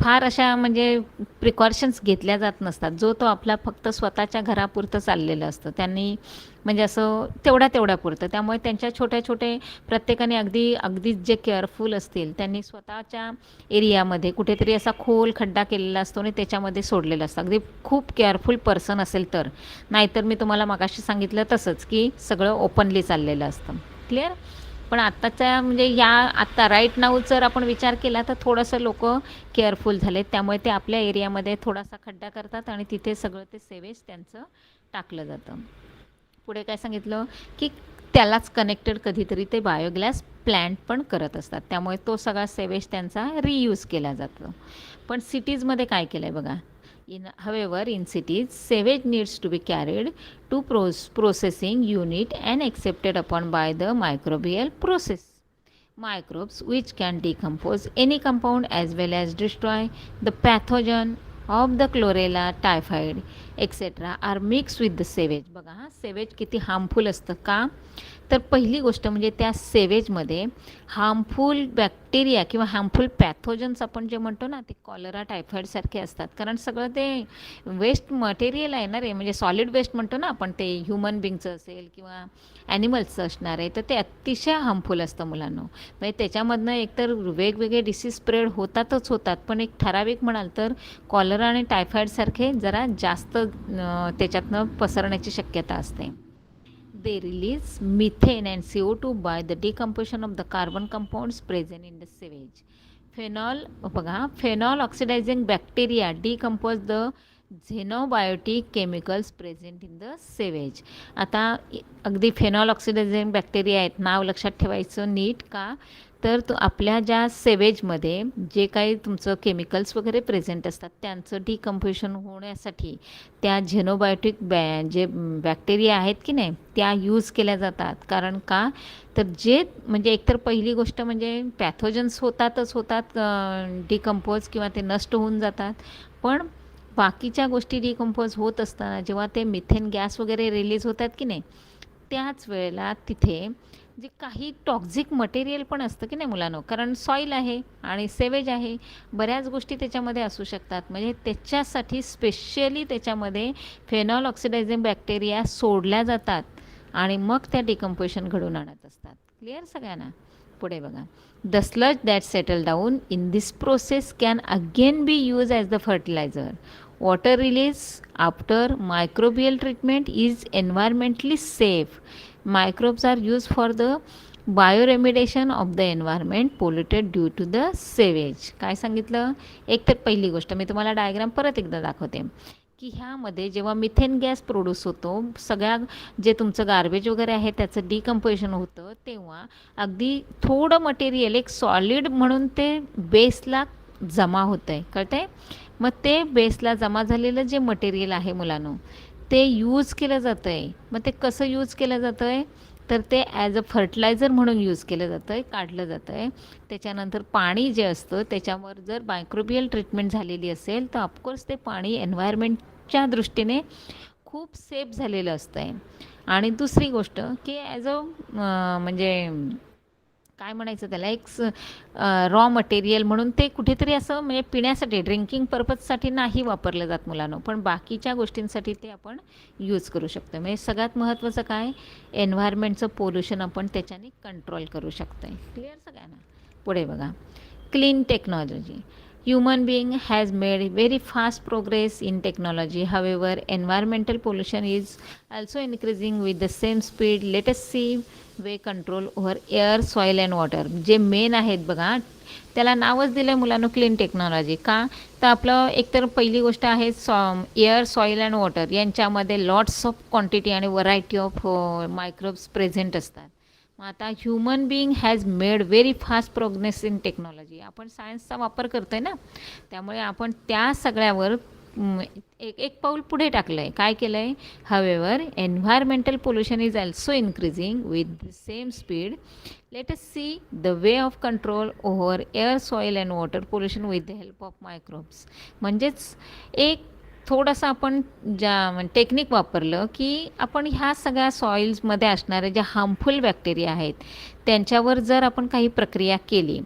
फार अशा म्हणजे प्रिकॉशन्स घेतल्या जात नसतात. जो तो आपला फक्त स्वतःच्या घरापुरतं चाललेलं असतं. त्यांनी म्हणजे असं तेवढ्यापुरतं. त्यामुळे त्यांच्या छोटे प्रत्येकाने अगदीच जे केअरफुल असतील त्यांनी स्वतःच्या एरियामध्ये कुठेतरी असा खोल खड्डा केलेला असतो आणि त्याच्यामध्ये सोडलेला असतं. अगदी खूप केअरफुल पर्सन असेल तर. नाहीतर मी तुम्हाला मगाशी सांगितलं तसंच की सगळं ओपनली चाललेलं असतं. क्लिअर? पण आत्ताच्या म्हणजे आत्ता राईट नाऊ जर आपण विचार केला तर थोडंसं लोक केअरफुल झालेत. त्यामुळे ते आपल्या एरियामध्ये थोडासा खड्डा करतात आणि तिथे सगळं ते सेवेज त्यांचं टाकलं जातं. पुढे काय सांगितलं की त्यालाच कनेक्टेड कधीतरी ते बायोगॅस प्लॅन्ट पण करत असतात. त्यामुळे तो सगळा सेवेज त्यांचा रियूज केला जातो. पण सिटीजमध्ये काय केलं आहे बघा. However, in cities, sewage needs to be carried to processing unit and accepted upon by the microbial process. Microbes which can decompose any compound as well as destroy the pathogen of the chlorella, typhoid, etc. are mixed with the sewage. बघा हा savage किती harmful असतं. का? तर पहिली गोष्ट म्हणजे त्या सेवेजमध्ये हार्मफुल बॅक्टेरिया किंवा हार्मफुल पॅथोजन्स आपण जे म्हणतो ना, ते कॉलरा टायफॉईडसारखे असतात. कारण सगळं ते वेस्ट मटेरियल आहे ना रे, म्हणजे सॉलिड वेस्ट म्हणतो ना आपण, ते ह्युमन बिंगचं असेल किंवा ॲनिमल्सचं असणार आहे, तर ते अतिशय हार्मफुल असतं मुलांना. म्हणजे त्याच्यामधनं एकतर वेगवेगळे डिसीज स्प्रेड होतात, पण एक ठराविक म्हणाल तर कॉलरा आणि टायफॉईडसारखे जरा जास्त त्याच्यातनं पसरण्याची शक्यता असते. They release methane and CO2 by the decomposition of the carbon compounds present in the sewage. Phenol oxidizing bacteria decompose the xenobiotic chemicals present in the sewage. आता अगदी फेनॉल ऑक्सिडायझिंग बॅक्टेरिया आहेत, नाव लक्षात ठेवायचं नीट. का? तर आपल्या ज्या सेवेजमध्ये जे काही तुमचं केमिकल्स वगैरे प्रेझेंट असतात त्यांचं डिकम्पोजिशन होण्यासाठी त्या झेनोबायोटिक जे बॅक्टेरिया आहेत की नाही, त्या यूज केल्या जातात. कारण का? तर जे म्हणजे एकतर पहिली गोष्ट म्हणजे पॅथोजन्स होतात डिकम्पोज किंवा ते नष्ट होऊन जातात. पण बाकीच्या गोष्टी डिकम्पोज होत असताना जेव्हा ते मिथेन गॅस वगैरे रिलीज होतात की नाही, त्याच वेळेला तिथे जे काही टॉक्झिक मटेरियल पण असतं की नाही मुलांनो, कारण सॉईल आहे आणि सेवेज आहे, बऱ्याच गोष्टी त्याच्यामध्ये असू शकतात. म्हणजे त्याच्यासाठी स्पेशली त्याच्यामध्ये फेनॉल ऑक्सिडायझिंग बॅक्टेरिया सोडल्या जातात आणि मग त्या डिकम्पोजिशन घडून आणत असतात. क्लिअर सगळ्यांना? पुढे बघा. The sludge that settle down in this process can again be use as the fertiliser. Water release after microbial treatment is environmentally safe. Microbes are used for the bioremediation of the environment polluted due to the sewage. काय सांगितलं? एक तर पहिली गोष्ट मी तुम्हाला diagram परत एकदा दाखवते की ह्यामध्ये जेव्हा मिथेन गॅस प्रोड्यूस होतो, सगळ्या जे तुमचं गार्बेज वगैरे आहे त्याचं डिकम्पोजिशन होतं, तेव्हा अगदी थोडं मटेरियल एक सॉलिड म्हणून ते बेसला जमा होतं आहे. कळतं आहे? मग ते बेसला जमा झालेलं जे मटेरियल आहे मुलांनो, ते यूज केलं जातं आहे. मग ते कसं यूज केलं जातं आहे? तर ते ॲज अ फर्टिलायझर म्हणून यूज केलं जातं आहे, काढलं जातं आहे. त्याच्यानंतर पाणी जे असतं त्याच्यावर जर मायक्रोबियल ट्रीटमेंट झालेली असेल तर ऑफकोर्स ते पाणी एन्व्हायरमेंटच्या दृष्टीने खूप सेफ झालेलं असतं आहे. आणि दुसरी गोष्ट की ॲज अ म्हणजे काय म्हणायचं त्याला, एक रॉ मटेरियल म्हणून ते कुठेतरी असं म्हणजे पिण्यासाठी ड्रिंकिंग पर्पजसाठी नाही वापरलं जात मुलांनो, पण बाकीच्या गोष्टींसाठी ते आपण यूज करू शकतो. म्हणजे सगळ्यात महत्त्वाचं काय, एन्व्हायरमेंटचं पोल्युशन आपण त्याच्याने कंट्रोल करू शकतो आहे. क्लिअर सगळ्यांना? पुढे बघा, clean technology. Human being has made very fast progress in technology. However, environmental pollution is also increasing with the same speed. Let us see way control over air, soil and water. जे main आहेत बघा, त्याला नावच दिलं आहे मुलांनो clean technology. का तर आपलं एकतर पहिली गोष्ट आहे एअर, सॉईल अँड वॉटर यांच्यामध्ये लॉट्स ऑफ क्वांटिटी आणि व्हरायटी ऑफ मायक्रोब्स प्रेझेंट असतात. मग आता human being has made very fast progress in technology. आपण सायन्सचा वापर करतो आहे ना, त्यामुळे आपण त्या सगळ्यावर एक एक पाऊल पुढे टाकलं आहे. काय केलं आहे, however environmental pollution is also increasing with the same speed. Let us see the way of control over air, soil and water pollution with the help of microbes. म्हणजेच एक थोडंसं आपण ज्या टेक्निक वापरलं की आपण ह्या सगळ्या सॉईल्समध्ये असणारे जे हार्मफुल बॅक्टेरिया आहेत त्यांच्यावर जर आपण काही प्रक्रिया केली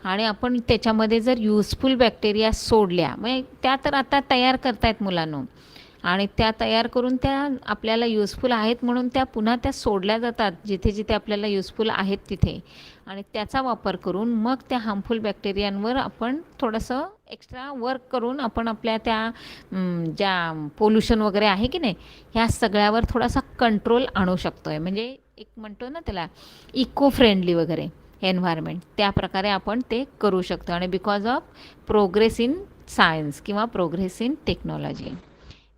आणि आपण त्याच्यामध्ये जर युजफुल बॅक्टेरिया सोडल्या, म्हणजे त्या तर आता तयार करतायत मुलांनो, आणि त्या तयार करून त्या आपल्याला युजफुल आहेत म्हणून त्या पुन्हा त्या सोडल्या जातात जिथे जिथे आपल्याला युजफुल आहेत तिथे, आणि त्याचा वापर करून मग त्या हार्मफुल बॅक्टेरियांवर आपण थोडंसं एक्स्ट्रा वर्क करून आपण आपल्या त्या ज्या पोल्युशन वगैरे आहे की नाही ह्या सगळ्यावर थोडासा कंट्रोल आणू शकतो आहे. म्हणजे एक म्हणतो ना त्याला इको फ्रेंडली वगैरे एन्व्हायरमेंट, त्या प्रकारे आपण ते करू शकतो. आणि because of progress in science किंवा progress in technology.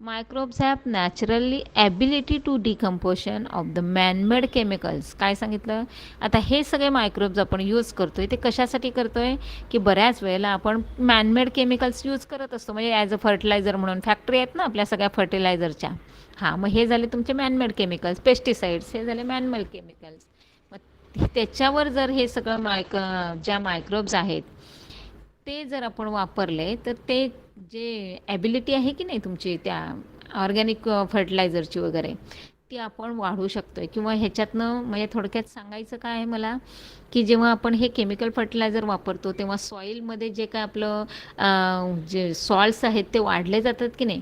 Microbes have naturally ability to decomposition of the manmade chemicals. काय सांगितलं, आता हे सगळे मायक्रोब्स आपण यूज करतो आहे ते कशासाठी करतो आहे की बऱ्याच वेळेला आपण मॅनमेड केमिकल्स यूज करत असतो, म्हणजे ॲज अ फर्टिलायझर म्हणून फॅक्टरी आहेत ना आपल्या सगळ्या फर्टिलायझरच्या. हां, मग हे झाले तुमचे मॅनमेड केमिकल्स, पेस्टिसाइड्स हे झाले मॅनमेड केमिकल्स. मग त्याच्यावर जर हे सगळं ज्या मायक्रोब्स आहेत ते जर आपण वापरले तर ते जे ॲबिलिटी आहे की नाही तुमची त्या ऑर्गॅनिक फर्टिलायझरची वगैरे ती आपण वाढवू शकतो आहे. किंवा ह्याच्यातनं म्हणजे थोडक्यात सांगायचं काय आहे मला की जेव्हा आपण हे केमिकल फर्टिलायझर वापरतो तेव्हा सॉईलमध्ये जे काय आपलं जे सॉल्ट्स आहेत ते वाढले जातात की नाही,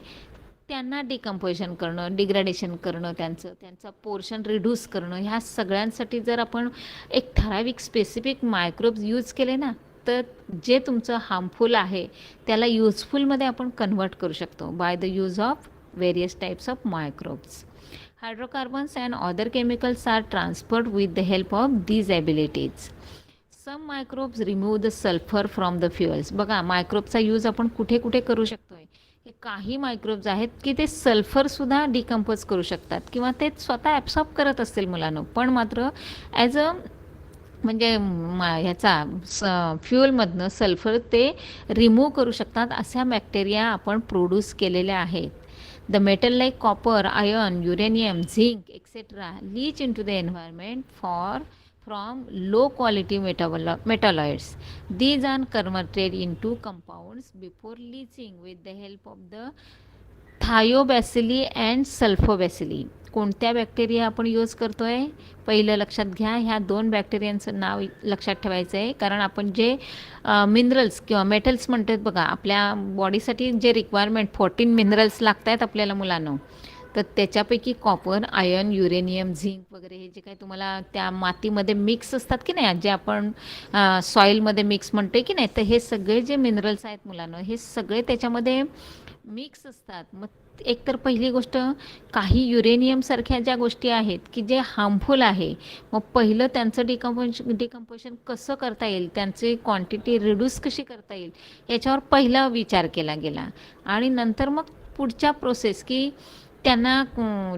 त्यांना डिकम्पोजिशन करणं, डिग्रॅडेशन करणं, त्यांचा पोर्शन रिड्यूस करणं, ह्या सगळ्यांसाठी जर आपण एक ठराविक स्पेसिफिक मायक्रोब्स यूज केले ना तर जे तुमचं हार्मफुल आहे त्याला युजफुलमध्ये आपण कन्वर्ट करू शकतो by the use of various types of microbes. Hydrocarbons and other chemicals are transferred with the help of these abilities. Some microbes remove the sulphur from the fuels. बघा मायक्रोबचा यूज आपण कुठे कुठे करू शकतो आहे. हे काही मायक्रोब्स आहेत की ते सल्फरसुद्धा डिकम्पोज करू शकतात किंवा ते स्वतः ॲब्सॉर्ब करत असतील मुलांनो, पण मात्र ॲज अ म्हणजे ह्याचा फ्युअलमधनं सल्फर ते रिमूव्ह करू शकतात अशा बॅक्टेरिया आपण प्रोड्यूस केलेल्या आहेत. The metal like copper, iron, uranium, zinc etcetera leach in to the environment from low quality metalloids. These are converted into compounds before leaching with the help of the thiobacilli and sulfobacilli. कोणत्या bacteria आपण use करतो आहे पहिलं लक्षात घ्या, ह्या दोन बॅक्टेरियांचं नाव लक्षात ठेवायचं आहे. कारण आपण जे मिनरल्स किंवा मेटल्स म्हणतात बघा आपल्या बॉडीसाठी जे रिक्वायरमेंट 14 मिनरल्स लागत आहेत आपल्याला मुलांना, तर त्याच्यापैकी कॉपर, आयर्न, युरेनियम, झिंक वगैरे हे जे काही तुम्हाला त्या मातीमध्ये मिक्स असतात की नाही, जे आपण सॉईलमध्ये मिक्स म्हणतो की नाही, तर हे सगळे जे मिनरल्स आहेत मुलांना हे सगळे त्याच्यामध्ये मिक्स असतात. मग एकतर पहिली गोष्ट काही युरेनियमसारख्या ज्या गोष्टी आहेत की जे हार्मफुल आहे, मग पहिलं त्यांचं डिकम्पोजिशन कसं करता येईल, त्यांची क्वांटिटी रिड्यूस कशी करता येईल याच्यावर पहिला विचार केला गेला. आणि नंतर मग पुढच्या प्रोसेस की त्यांना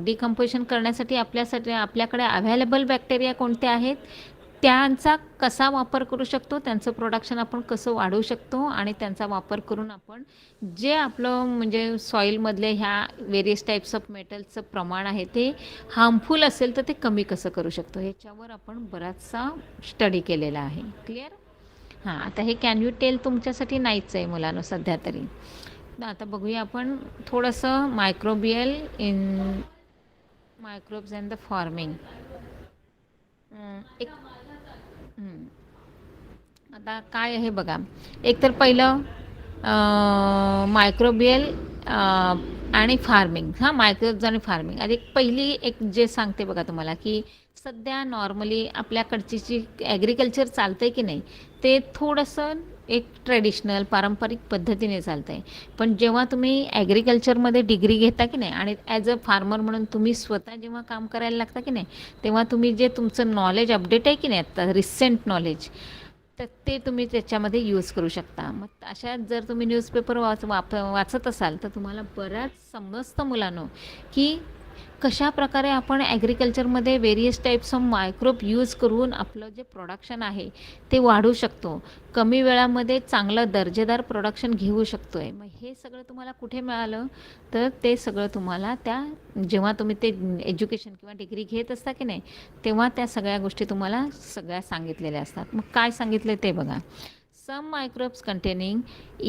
डिकम्पोजिशन करण्यासाठी आपल्याकडे अवेलेबल बॅक्टेरिया कोणते आहेत त्यांचा कसा वापर करू शकतो, त्यांचं प्रोडक्शन आपण कसं वाढवू शकतो आणि त्यांचा वापर करून आपण जे आपलं म्हणजे सॉईलमधले ह्या वेरियस टाईप्स ऑफ मेटल्सचं प्रमाण आहे ते हार्मफुल असेल तर ते कमी कसं करू शकतो ह्याच्यावर आपण बराचसा स्टडी केलेला आहे. क्लिअर? हां, आता हे कॅन यू टेल तुमच्यासाठी नाहीच आहे मुलांनो सध्या तरी. आता बघूया आपण थोडंसं microbial in microbes and the farming. एक हं. आता काय आहे बघा, एक तर पहिलं मायक्रोबियल आणि फार्मिंग. हां, मायक्रोब्स आणि फार्मिंग. आधी पहिली एक जे सांगते बघा तुम्हाला, की सध्या नॉर्मली आपल्याकडची जी ॲग्रिकल्चर चालतं आहे की नाही, ते थोडंसं एक ट्रेडिशनल पारंपरिक पद्धतीने चालतं आहे. पण जेव्हा तुम्ही ॲग्रिकल्चरमध्ये डिग्री घेता की नाही आणि ॲज अ फार्मर म्हणून तुम्ही स्वतः जेव्हा काम करायला लागता की नाही, तेव्हा तुम्ही जे तुमचं नॉलेज अपडेट आहे की नाही, आता रिसेंट नॉलेज, तर ते तुम्ही त्याच्यामध्ये यूज करू शकता. मग अशात जर तुम्ही न्यूजपेपर वाचत असाल तर तुम्हाला बऱ्याच समजतं मुलांनो, की कशाप्रकारे आपण ॲग्रिकल्चरमध्ये various types of microbe use करून आपलं जे प्रोडक्शन आहे ते वाढवू शकतो. कमी वेळामध्ये चांगलं दर्जेदार प्रोडक्शन घेऊ शकतो आहे. मग हे सगळं तुम्हाला कुठे मिळालं, तर ते सगळं तुम्हाला त्या जेव्हा तुम्ही ते एज्युकेशन किंवा डिग्री घेत असता की नाही, तेव्हा त्या सगळ्या गोष्टी तुम्हाला सगळ्या सांगितलेल्या असतात. मग काय सांगितलं ते बघा. Some microbes containing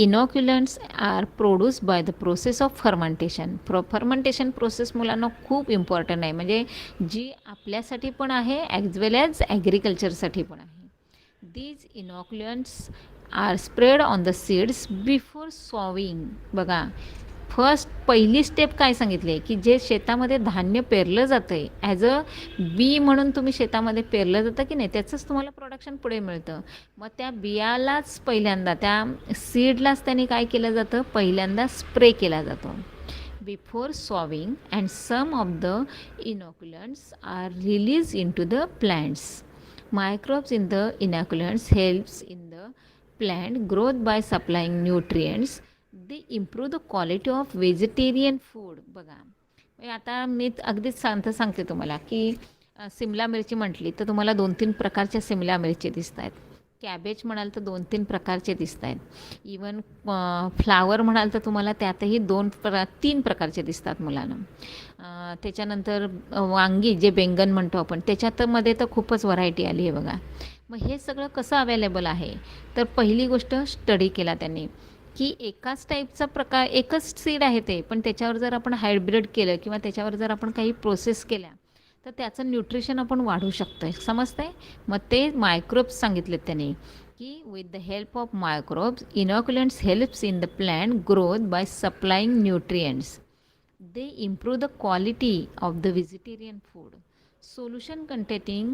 inoculants are produced by the process of fermentation. Fermentation process मुलांना खूप इम्पॉर्टंट आहे, म्हणजे जी आपल्यासाठी पण आहे ॲज वेल ॲज ॲग्रिकल्चरसाठी पण आहे. These inoculants are spread on the seeds before sowing. बघा, फर्स्ट पहिली स्टेप काय सांगितली आहे, की जे शेतामध्ये धान्य पेरलं जातं आहे ॲज अ बी म्हणून तुम्ही शेतामध्ये पेरलं जातं की नाही, त्याचंच तुम्हाला प्रोडक्शन पुढे मिळतं. मग त्या बियालाच पहिल्यांदा, त्या सीडलाच त्यांनी काय केलं जातं, पहिल्यांदा स्प्रे केला जातो before sowing, and some of the inoculants are release in to the plants. Microbes in the inoculants helps in the plant growth by supplying nutrients. They improve the quality of vegetarian food. बघा, आता मी अगदीच सांगते तुम्हाला, की सिमला मिरची म्हटली तर तुम्हाला 2-3 प्रकारच्या सिमला मिरची दिसत आहेत. कॅबेज म्हणाल तर 2-3 प्रकारचे दिसत आहेत. इवन फ्लावर म्हणाल तर तुम्हाला त्यातही 3 प्रकारचे दिसतात मुलांना. त्याच्यानंतर वांगी, जे बेंगन म्हणतो आपण, त्याच्यातमध्ये तर खूपच व्हरायटी आली आहे बघा. मग हे सगळं कसं अवेलेबल आहे, तर पहिली गोष्ट स्टडी केला त्यांनी, की एकाच टाईपचा प्रकार, एकच सीड आहे ते, पण त्याच्यावर जर आपण हायब्रिड केलं किंवा त्याच्यावर जर आपण काही प्रोसेस केल्या तर त्याचं न्यूट्रिशन आपण वाढवू शकतो आहे. समजतंय? मग ते मायक्रोब्स सांगितलेत त्यांनी, की with the help of microbes inoculants helps in the plant growth by supplying nutrients. They improve the quality of the vegetarian food. Solution containing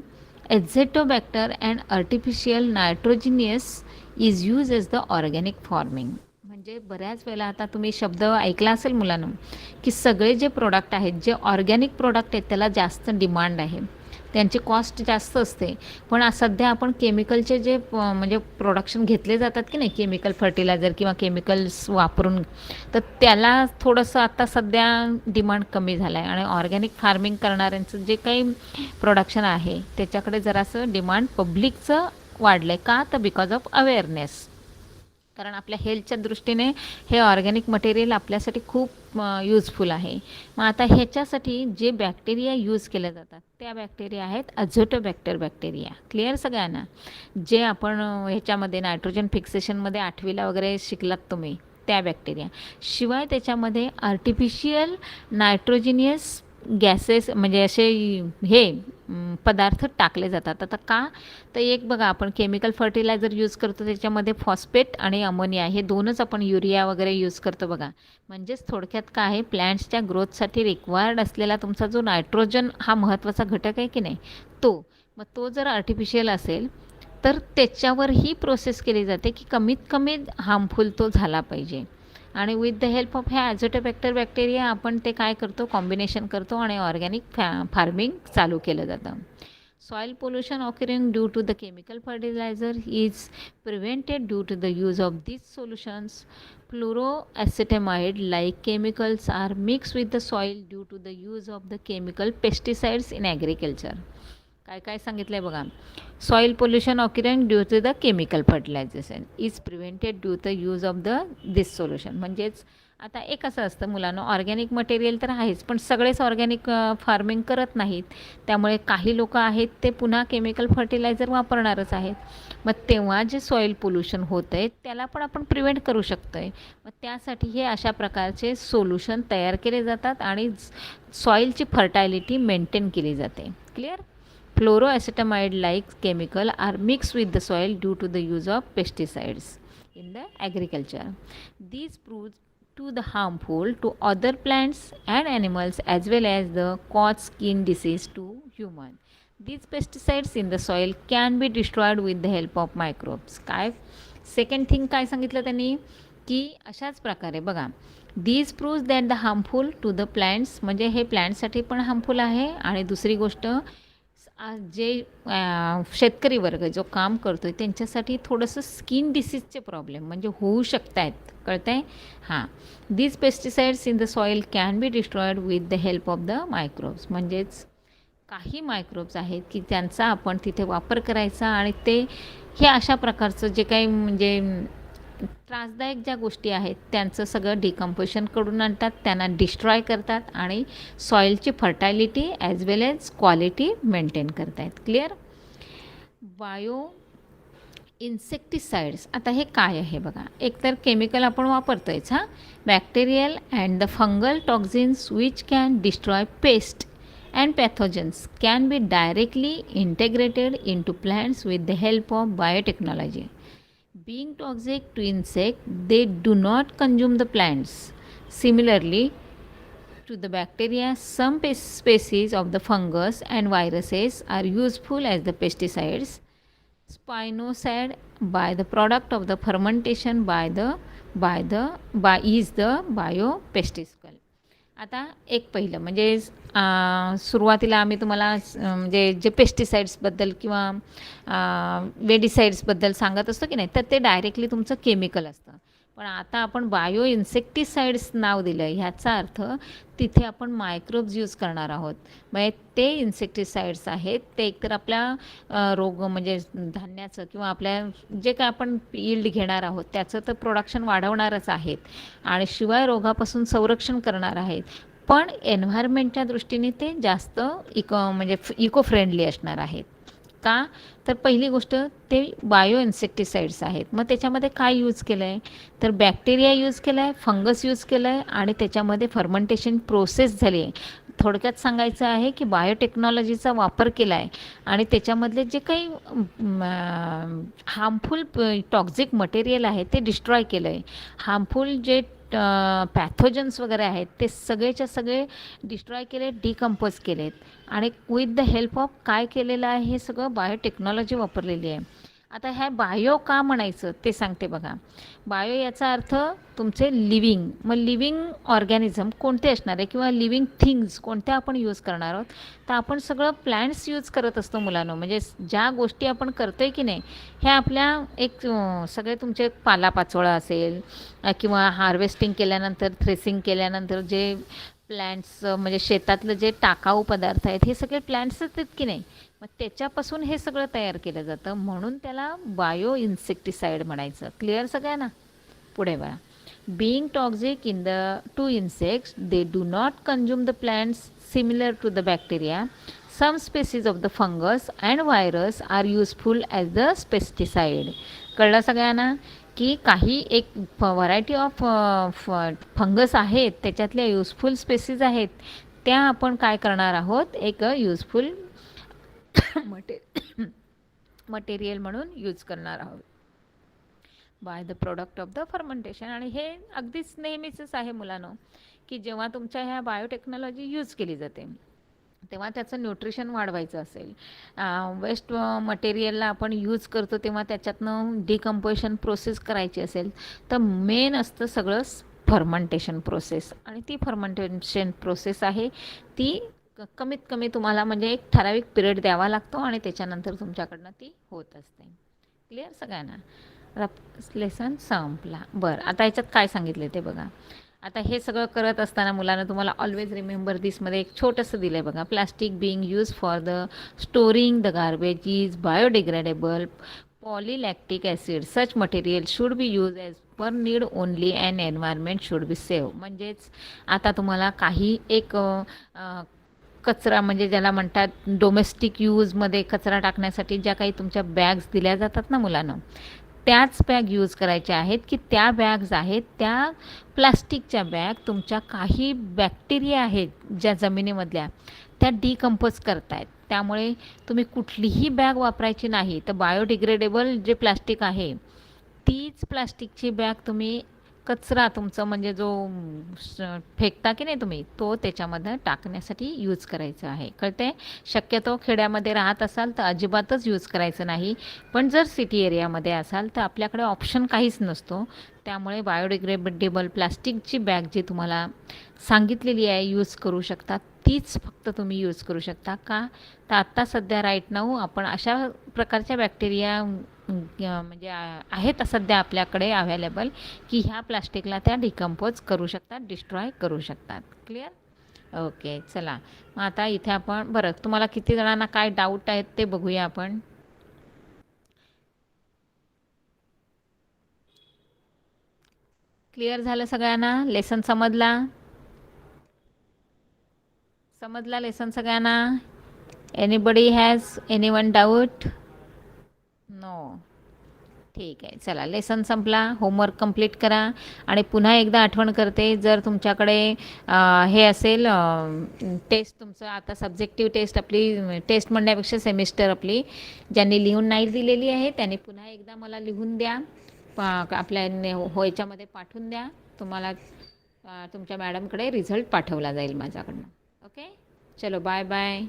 azotobacter and artificial nitrogenous is use as the organic farming. म्हणजे बऱ्याच वेळेला आता तुम्ही शब्द ऐकला असेल मुलांना, की सगळे जे प्रोडक्ट आहेत, जे ऑर्गॅनिक प्रोडक्ट आहेत, त्याला जास्त डिमांड आहे, त्यांची कॉस्ट जास्त असते. पण सध्या आपण केमिकलचे जे म्हणजे प्रोडक्शन घेतले जातात की नाही, केमिकल फर्टिलायझर किंवा केमिकल्स वापरून, तर त्याला थोडंसं आता सध्या डिमांड कमी झालं आहे. आणि ऑर्गॅनिक फार्मिंग करणाऱ्यांचं जे काही प्रोडक्शन आहे त्याच्याकडे जरासं डिमांड पब्लिकचं वाढलं आहे. का? तर बिकॉज ऑफ अवेअरनेस. कारण आपल्या हेल्थच्या दृष्टीने हे ऑर्गॅनिक मटेरियल आपल्यासाठी खूप यूजफुल आहे. मग आता ह्याच्यासाठी जे बॅक्टेरिया यूज केले जातात त्या बॅक्टेरिया आहेत अझोटोबॅक्टर बॅक्टेरिया. क्लिअर सगळ्यांना? जे आपण ह्याच्यामध्ये नायट्रोजन फिक्सेशनमध्ये 8वीला वगैरे शिकलात तुम्ही, त्या बॅक्टेरिया. शिवाय त्याच्यामध्ये आर्टिफिशियल नायट्रोजिनियस गॅसेस, म्हणजे असे हे पदार्थ टाकले जातात. आता का? तर एक बघा, आपण केमिकल फर्टिलायझर यूज करतो त्याच्यामध्ये फॉस्फेट आणि अमोनिया हे दोनच, आपण युरिया वगैरे यूज करतो बघा. म्हणजेच थोडक्यात काय आहे, प्लॅन्ट्सच्या ग्रोथसाठी रिक्वायर्ड असलेला तुमचा जो नायट्रोजन हा महत्त्वाचा घटक आहे की नाही, तो. मग तो जर आर्टिफिशियल असेल तर त्याच्यावर ही प्रोसेस केली जाते, की कमीत कमी हार्मफुल तो झाला पाहिजे. आणि विथ द हेल्प ऑफ ह्या ॲझोटोबॅक्टर बॅक्टेरिया आपण ते काय करतो, कॉम्बिनेशन करतो आणि ऑर्गॅनिक फार्मिंग चालू केलं जातं. Soil pollution occurring due to the chemical fertiliser is prevented due to the use of these solutions. Fluoroacetamide like chemicals are mixed with the soil due to the use of the chemical pesticides in agriculture. काय काय सांगितलं आहे बघा. Soil pollution occurring due to the chemical fertilisation is prevented due the use of this solution. म्हणजेच आता एक असं असतं मुलांनो, ऑर्गॅनिक मटेरियल तर आहेच, पण सगळेच ऑर्गॅनिक फार्मिंग करत नाहीत. त्यामुळे काही लोक आहेत ते पुन्हा केमिकल फर्टिलायझर वापरणारच आहेत. मग तेव्हा जे सॉईल पोल्युशन होतं आहे त्याला पण आपण प्रिव्हेंट करू शकतो आहे. मग त्यासाठी हे अशा प्रकारचे सोल्युशन तयार केले जातात आणि सॉईलची फर्टायलिटी मेंटेन केली जाते. Clear? Fluoroacetamide like chemical are mix with the soil due to the use of pesticides in the agriculture. These proves to the harmful to other plants and animals as well as the cause skin disease to human. These pesticides in the soil can be destroyed with the help of microbes. काय second thing काय सांगितलं त्यांनी की अशाच प्रकारे बघा, these proves that the harmful to the plants, म्हणजे हे प्लांट्ससाठी पण हार्मफुल आहे. आणि दुसरी गोष्ट, जे शेतकरी वर्ग जो काम करतो आहे त्यांच्यासाठी थोडंसं स्किन डिसीजचे प्रॉब्लेम म्हणजे होऊ शकत आहेत. कळतं आहे? हां. These pesticides in the soil can be destroyed with the help of the microbes. म्हणजेच काही मायक्रोब्स आहेत की त्यांचा आपण तिथे वापर करायचा आणि ते हे अशा प्रकारचं जे काही म्हणजे त्रासदायक ज्या गोष्टी आहेत त्यांचं सगळं डिकम्पोजिशन करून आणतात, त्यांना डिस्ट्रॉय करतात आणि सॉईलची फर्टायलिटी ॲज वेल एज क्वालिटी मेंटेन करतायत. क्लिअर? बायो इन्सेक्टिसाइड्स, आता हे काय आहे बघा. एकतर केमिकल आपण वापरतो आहेच. हां. Bacterial and the fungal toxins which can destroy paste and pathogens can be directly integrated into plants with the help of biotechnology. Being toxic to insect, they do not consume the plants. Similarly to the bacteria, some species of the fungus and viruses are useful as the pesticides. Spinosad by the product of the fermentation by is the biopesticide. आता एक पहिलं म्हणजे सुरुवातीला आम्ही तुम्हाला म्हणजे जे पेस्टिसाइड्सबद्दल किंवा वेडिसाइड्सबद्दल सांगत असतो की नाही, तर ते डायरेक्टली तुमचं केमिकल असतं. पण आता आपण बायो इन्सेक्टिसाइड्स नाव दिलं आहे, ह्याचा अर्थ तिथे आपण मायक्रोब्स यूज करणार आहोत. म्हणजे ते इन्सेक्टिसाइड्स आहेत ते एकतर आपल्या रोग म्हणजे धान्याचं किंवा आपल्या जे काय आपण यील्ड घेणार आहोत त्याचं तर प्रोडक्शन वाढवणारच आहेत आणि शिवाय रोगापासून संरक्षण करणार आहेत. पण एन्व्हायरमेंटच्या दृष्टीने ते जास्त म्हणजे इको फ्रेंडली असणार आहेत. का? तर पहिली गोष्ट ते बायो इन्सेक्टिसाइड्स आहेत. मग त्याच्यामध्ये काय यूज केलं आहे, तर बॅक्टेरिया यूज केला आहे, फंगस यूज केलं आहे आणि त्याच्यामध्ये फर्मेंटेशन प्रोसेस झाली आहे. थोडक्यात सांगायचं आहे की बायोटेक्नॉलॉजीचा वापर केला आहे आणि त्याच्यामधले जे काही हार्मफुल टॉक्झिक मटेरियल आहे ते डिस्ट्रॉय केलं आहे. हार्मफुल जे पॅथोजन्स वगैरे आहेत ते सगळेच्या सगळे डिस्ट्रॉय केले, डिकम्पोज केलेत आणि विथ द हेल्प ऑफ काय केलेलं आहे, हे सगळं बायोटेक्नॉलॉजी वापरलेली आहे. आता ह्या बायो का म्हणायचं ते सांगते बघा. बायो याचा अर्थ तुमचे लिव्हिंग, मग लिव्हिंग ऑर्गॅनिझम कोणते असणार आहे किंवा लिव्हिंग थिंग्स कोणत्या आपण यूज करणार आहोत, तर आपण सगळं प्लॅन्ट्स यूज करत असतो मुलांनो. म्हणजे ज्या गोष्टी आपण करतो आहे की नाही ह्या आपल्या एक सगळे तुमचे पालापाचोळा असेल किंवा हार्वेस्टिंग केल्यानंतर थ्रेसिंग केल्यानंतर जे प्लॅन्ट्स म्हणजे शेतातलं जे टाकाऊ पदार्थ आहेत हे सगळे प्लॅन्ट्सच आहेत की नाही, मग त्याच्यापासून हे सगळं तयार केलं जातं म्हणून त्याला बायो इन्सेक्टिसाइड म्हणायचं. क्लिअर सगळ्यांना? पुढे बघा. Being toxic in the to insects, they do not consume the plants similar to the bacteria. Some species of the fungus and virus are useful as the pesticide. कळलं सगळ्यांना की काही एक variety of fungus आहेत त्याच्यातल्या useful species आहेत त्या आपण काय करणार आहोत, एक युजफुल मटेरियल म्हणून यूज करणार आहोत by the product of the fermentation. आणि हे अगदीच नेहमीचंच आहे मुलांनो की जेव्हा तुमच्या ह्या बायोटेक्नॉलॉजी यूज केली जाते तेव्हा त्याचं न्यूट्रिशन वाढवायचं असेल, वेस्ट मटेरियलला आपण यूज करतो तेव्हा त्याच्यातनं डिकम्पोजिशन प्रोसेस करायची असेल तर मेन असतं सगळं फर्मेंटेशन प्रोसेस. आणि ती फर्मेंटेशन प्रोसेस आहे ती कमीत कमी तुम्हाला म्हणजे एक ठराविक पिरियड द्यावा लागतो आणि त्याच्यानंतर तुमच्याकडनं ती होत असते. क्लिअर सगळ्यांना? लेसन संपला. बरं, आता याच्यात काय सांगितले ते बघा. आता हे सगळं करत असताना मुलांना तुम्हाला ऑलवेज रिमेंबर दिसमध्ये एक छोटंसं दिलं आहे बघा. Plastic being use for the storing the garbage is biodegradable polylactic acid. Such material should be use as people need only and environment should be save. म्हणजेच आता तुम्हाला काही एक कचरा म्हणजे ज्याला म्हणतात डोमेस्टिक यूजमध्ये कचरा टाकण्यासाठी ज्या काही तुमच्या बॅग्स दिल्या जातात ना मुलांना, त्याच बॅग यूज करायच्या आहेत, की त्या बॅग्स आहेत त्या प्लास्टिकच्या बॅग तुमच्या काही बॅक्टेरिया आहेत ज्या जमिनीमधल्या त्या डिकंपोज करतायत. त्यामुळे तुम्ही कुठलीही बॅग वापरायची नाही. तर बायोडिग्रेडेबल जे प्लास्टिक आहे तीच प्लास्टिकची बॅग तुम्ही कचरा तुमचं म्हणजे जो फेकता की नाही तुम्ही तो त्याच्यामध्ये टाकण्यासाठी यूज करायचा आहे. कळते? शक्यतो खेड्यामध्ये राहत असाल तर अजिबातच यूज करायचं नाही. पण जर सिटी एरियामध्ये असाल तर आपल्याकडे ऑप्शन काहीच नसतो. त्यामुळे बायोडिग्रेडेबल प्लास्टिकची बॅग जी तुम्हाला सांगितलेली आहे यूज करू शकता तीच फक्त तुम्ही यूज करू शकता. का तर आत्ता सध्या राईट नाऊ आपण अशा प्रकारच्या बॅक्टेरिया म्हणजे आहेत सध्या आपल्याकडे अवेलेबल की ह्या प्लास्टिकला त्या डिकंपोज करू शकतात, डिस्ट्रॉय करू शकतात. क्लिअर? ओके, चला मग आता इथे आपण बरं तुम्हाला किती जणांना काय डाऊट आहेत ते बघूया आपण. क्लिअर झालं सगळ्यांना? लेसन समजला? समजला लेसन सगळ्यांना? Anybody has any one doubt? No. ठीक आहे, चला लेसन संपला. होमवर्क कंप्लीट करा. आणि पुन्हा एकदा आठवण करते, जर तुमच्याकडे हे असेल टेस्ट तुमचं आता सब्जेक्टिव्ह टेस्ट आपली टेस्ट म्हणण्यापेक्षा सेमिस्टर आपली ज्यांनी लिहून नाही दिलेली आहे त्यांनी पुन्हा एकदा मला लिहून द्या. आपल्या ह्याच्यामध्ये पाठवून द्या. तुम्हाला तुमच्या मॅडमकडे रिझल्ट पाठवला जाईल माझ्याकडनं. ओके, चलो बाय बाय.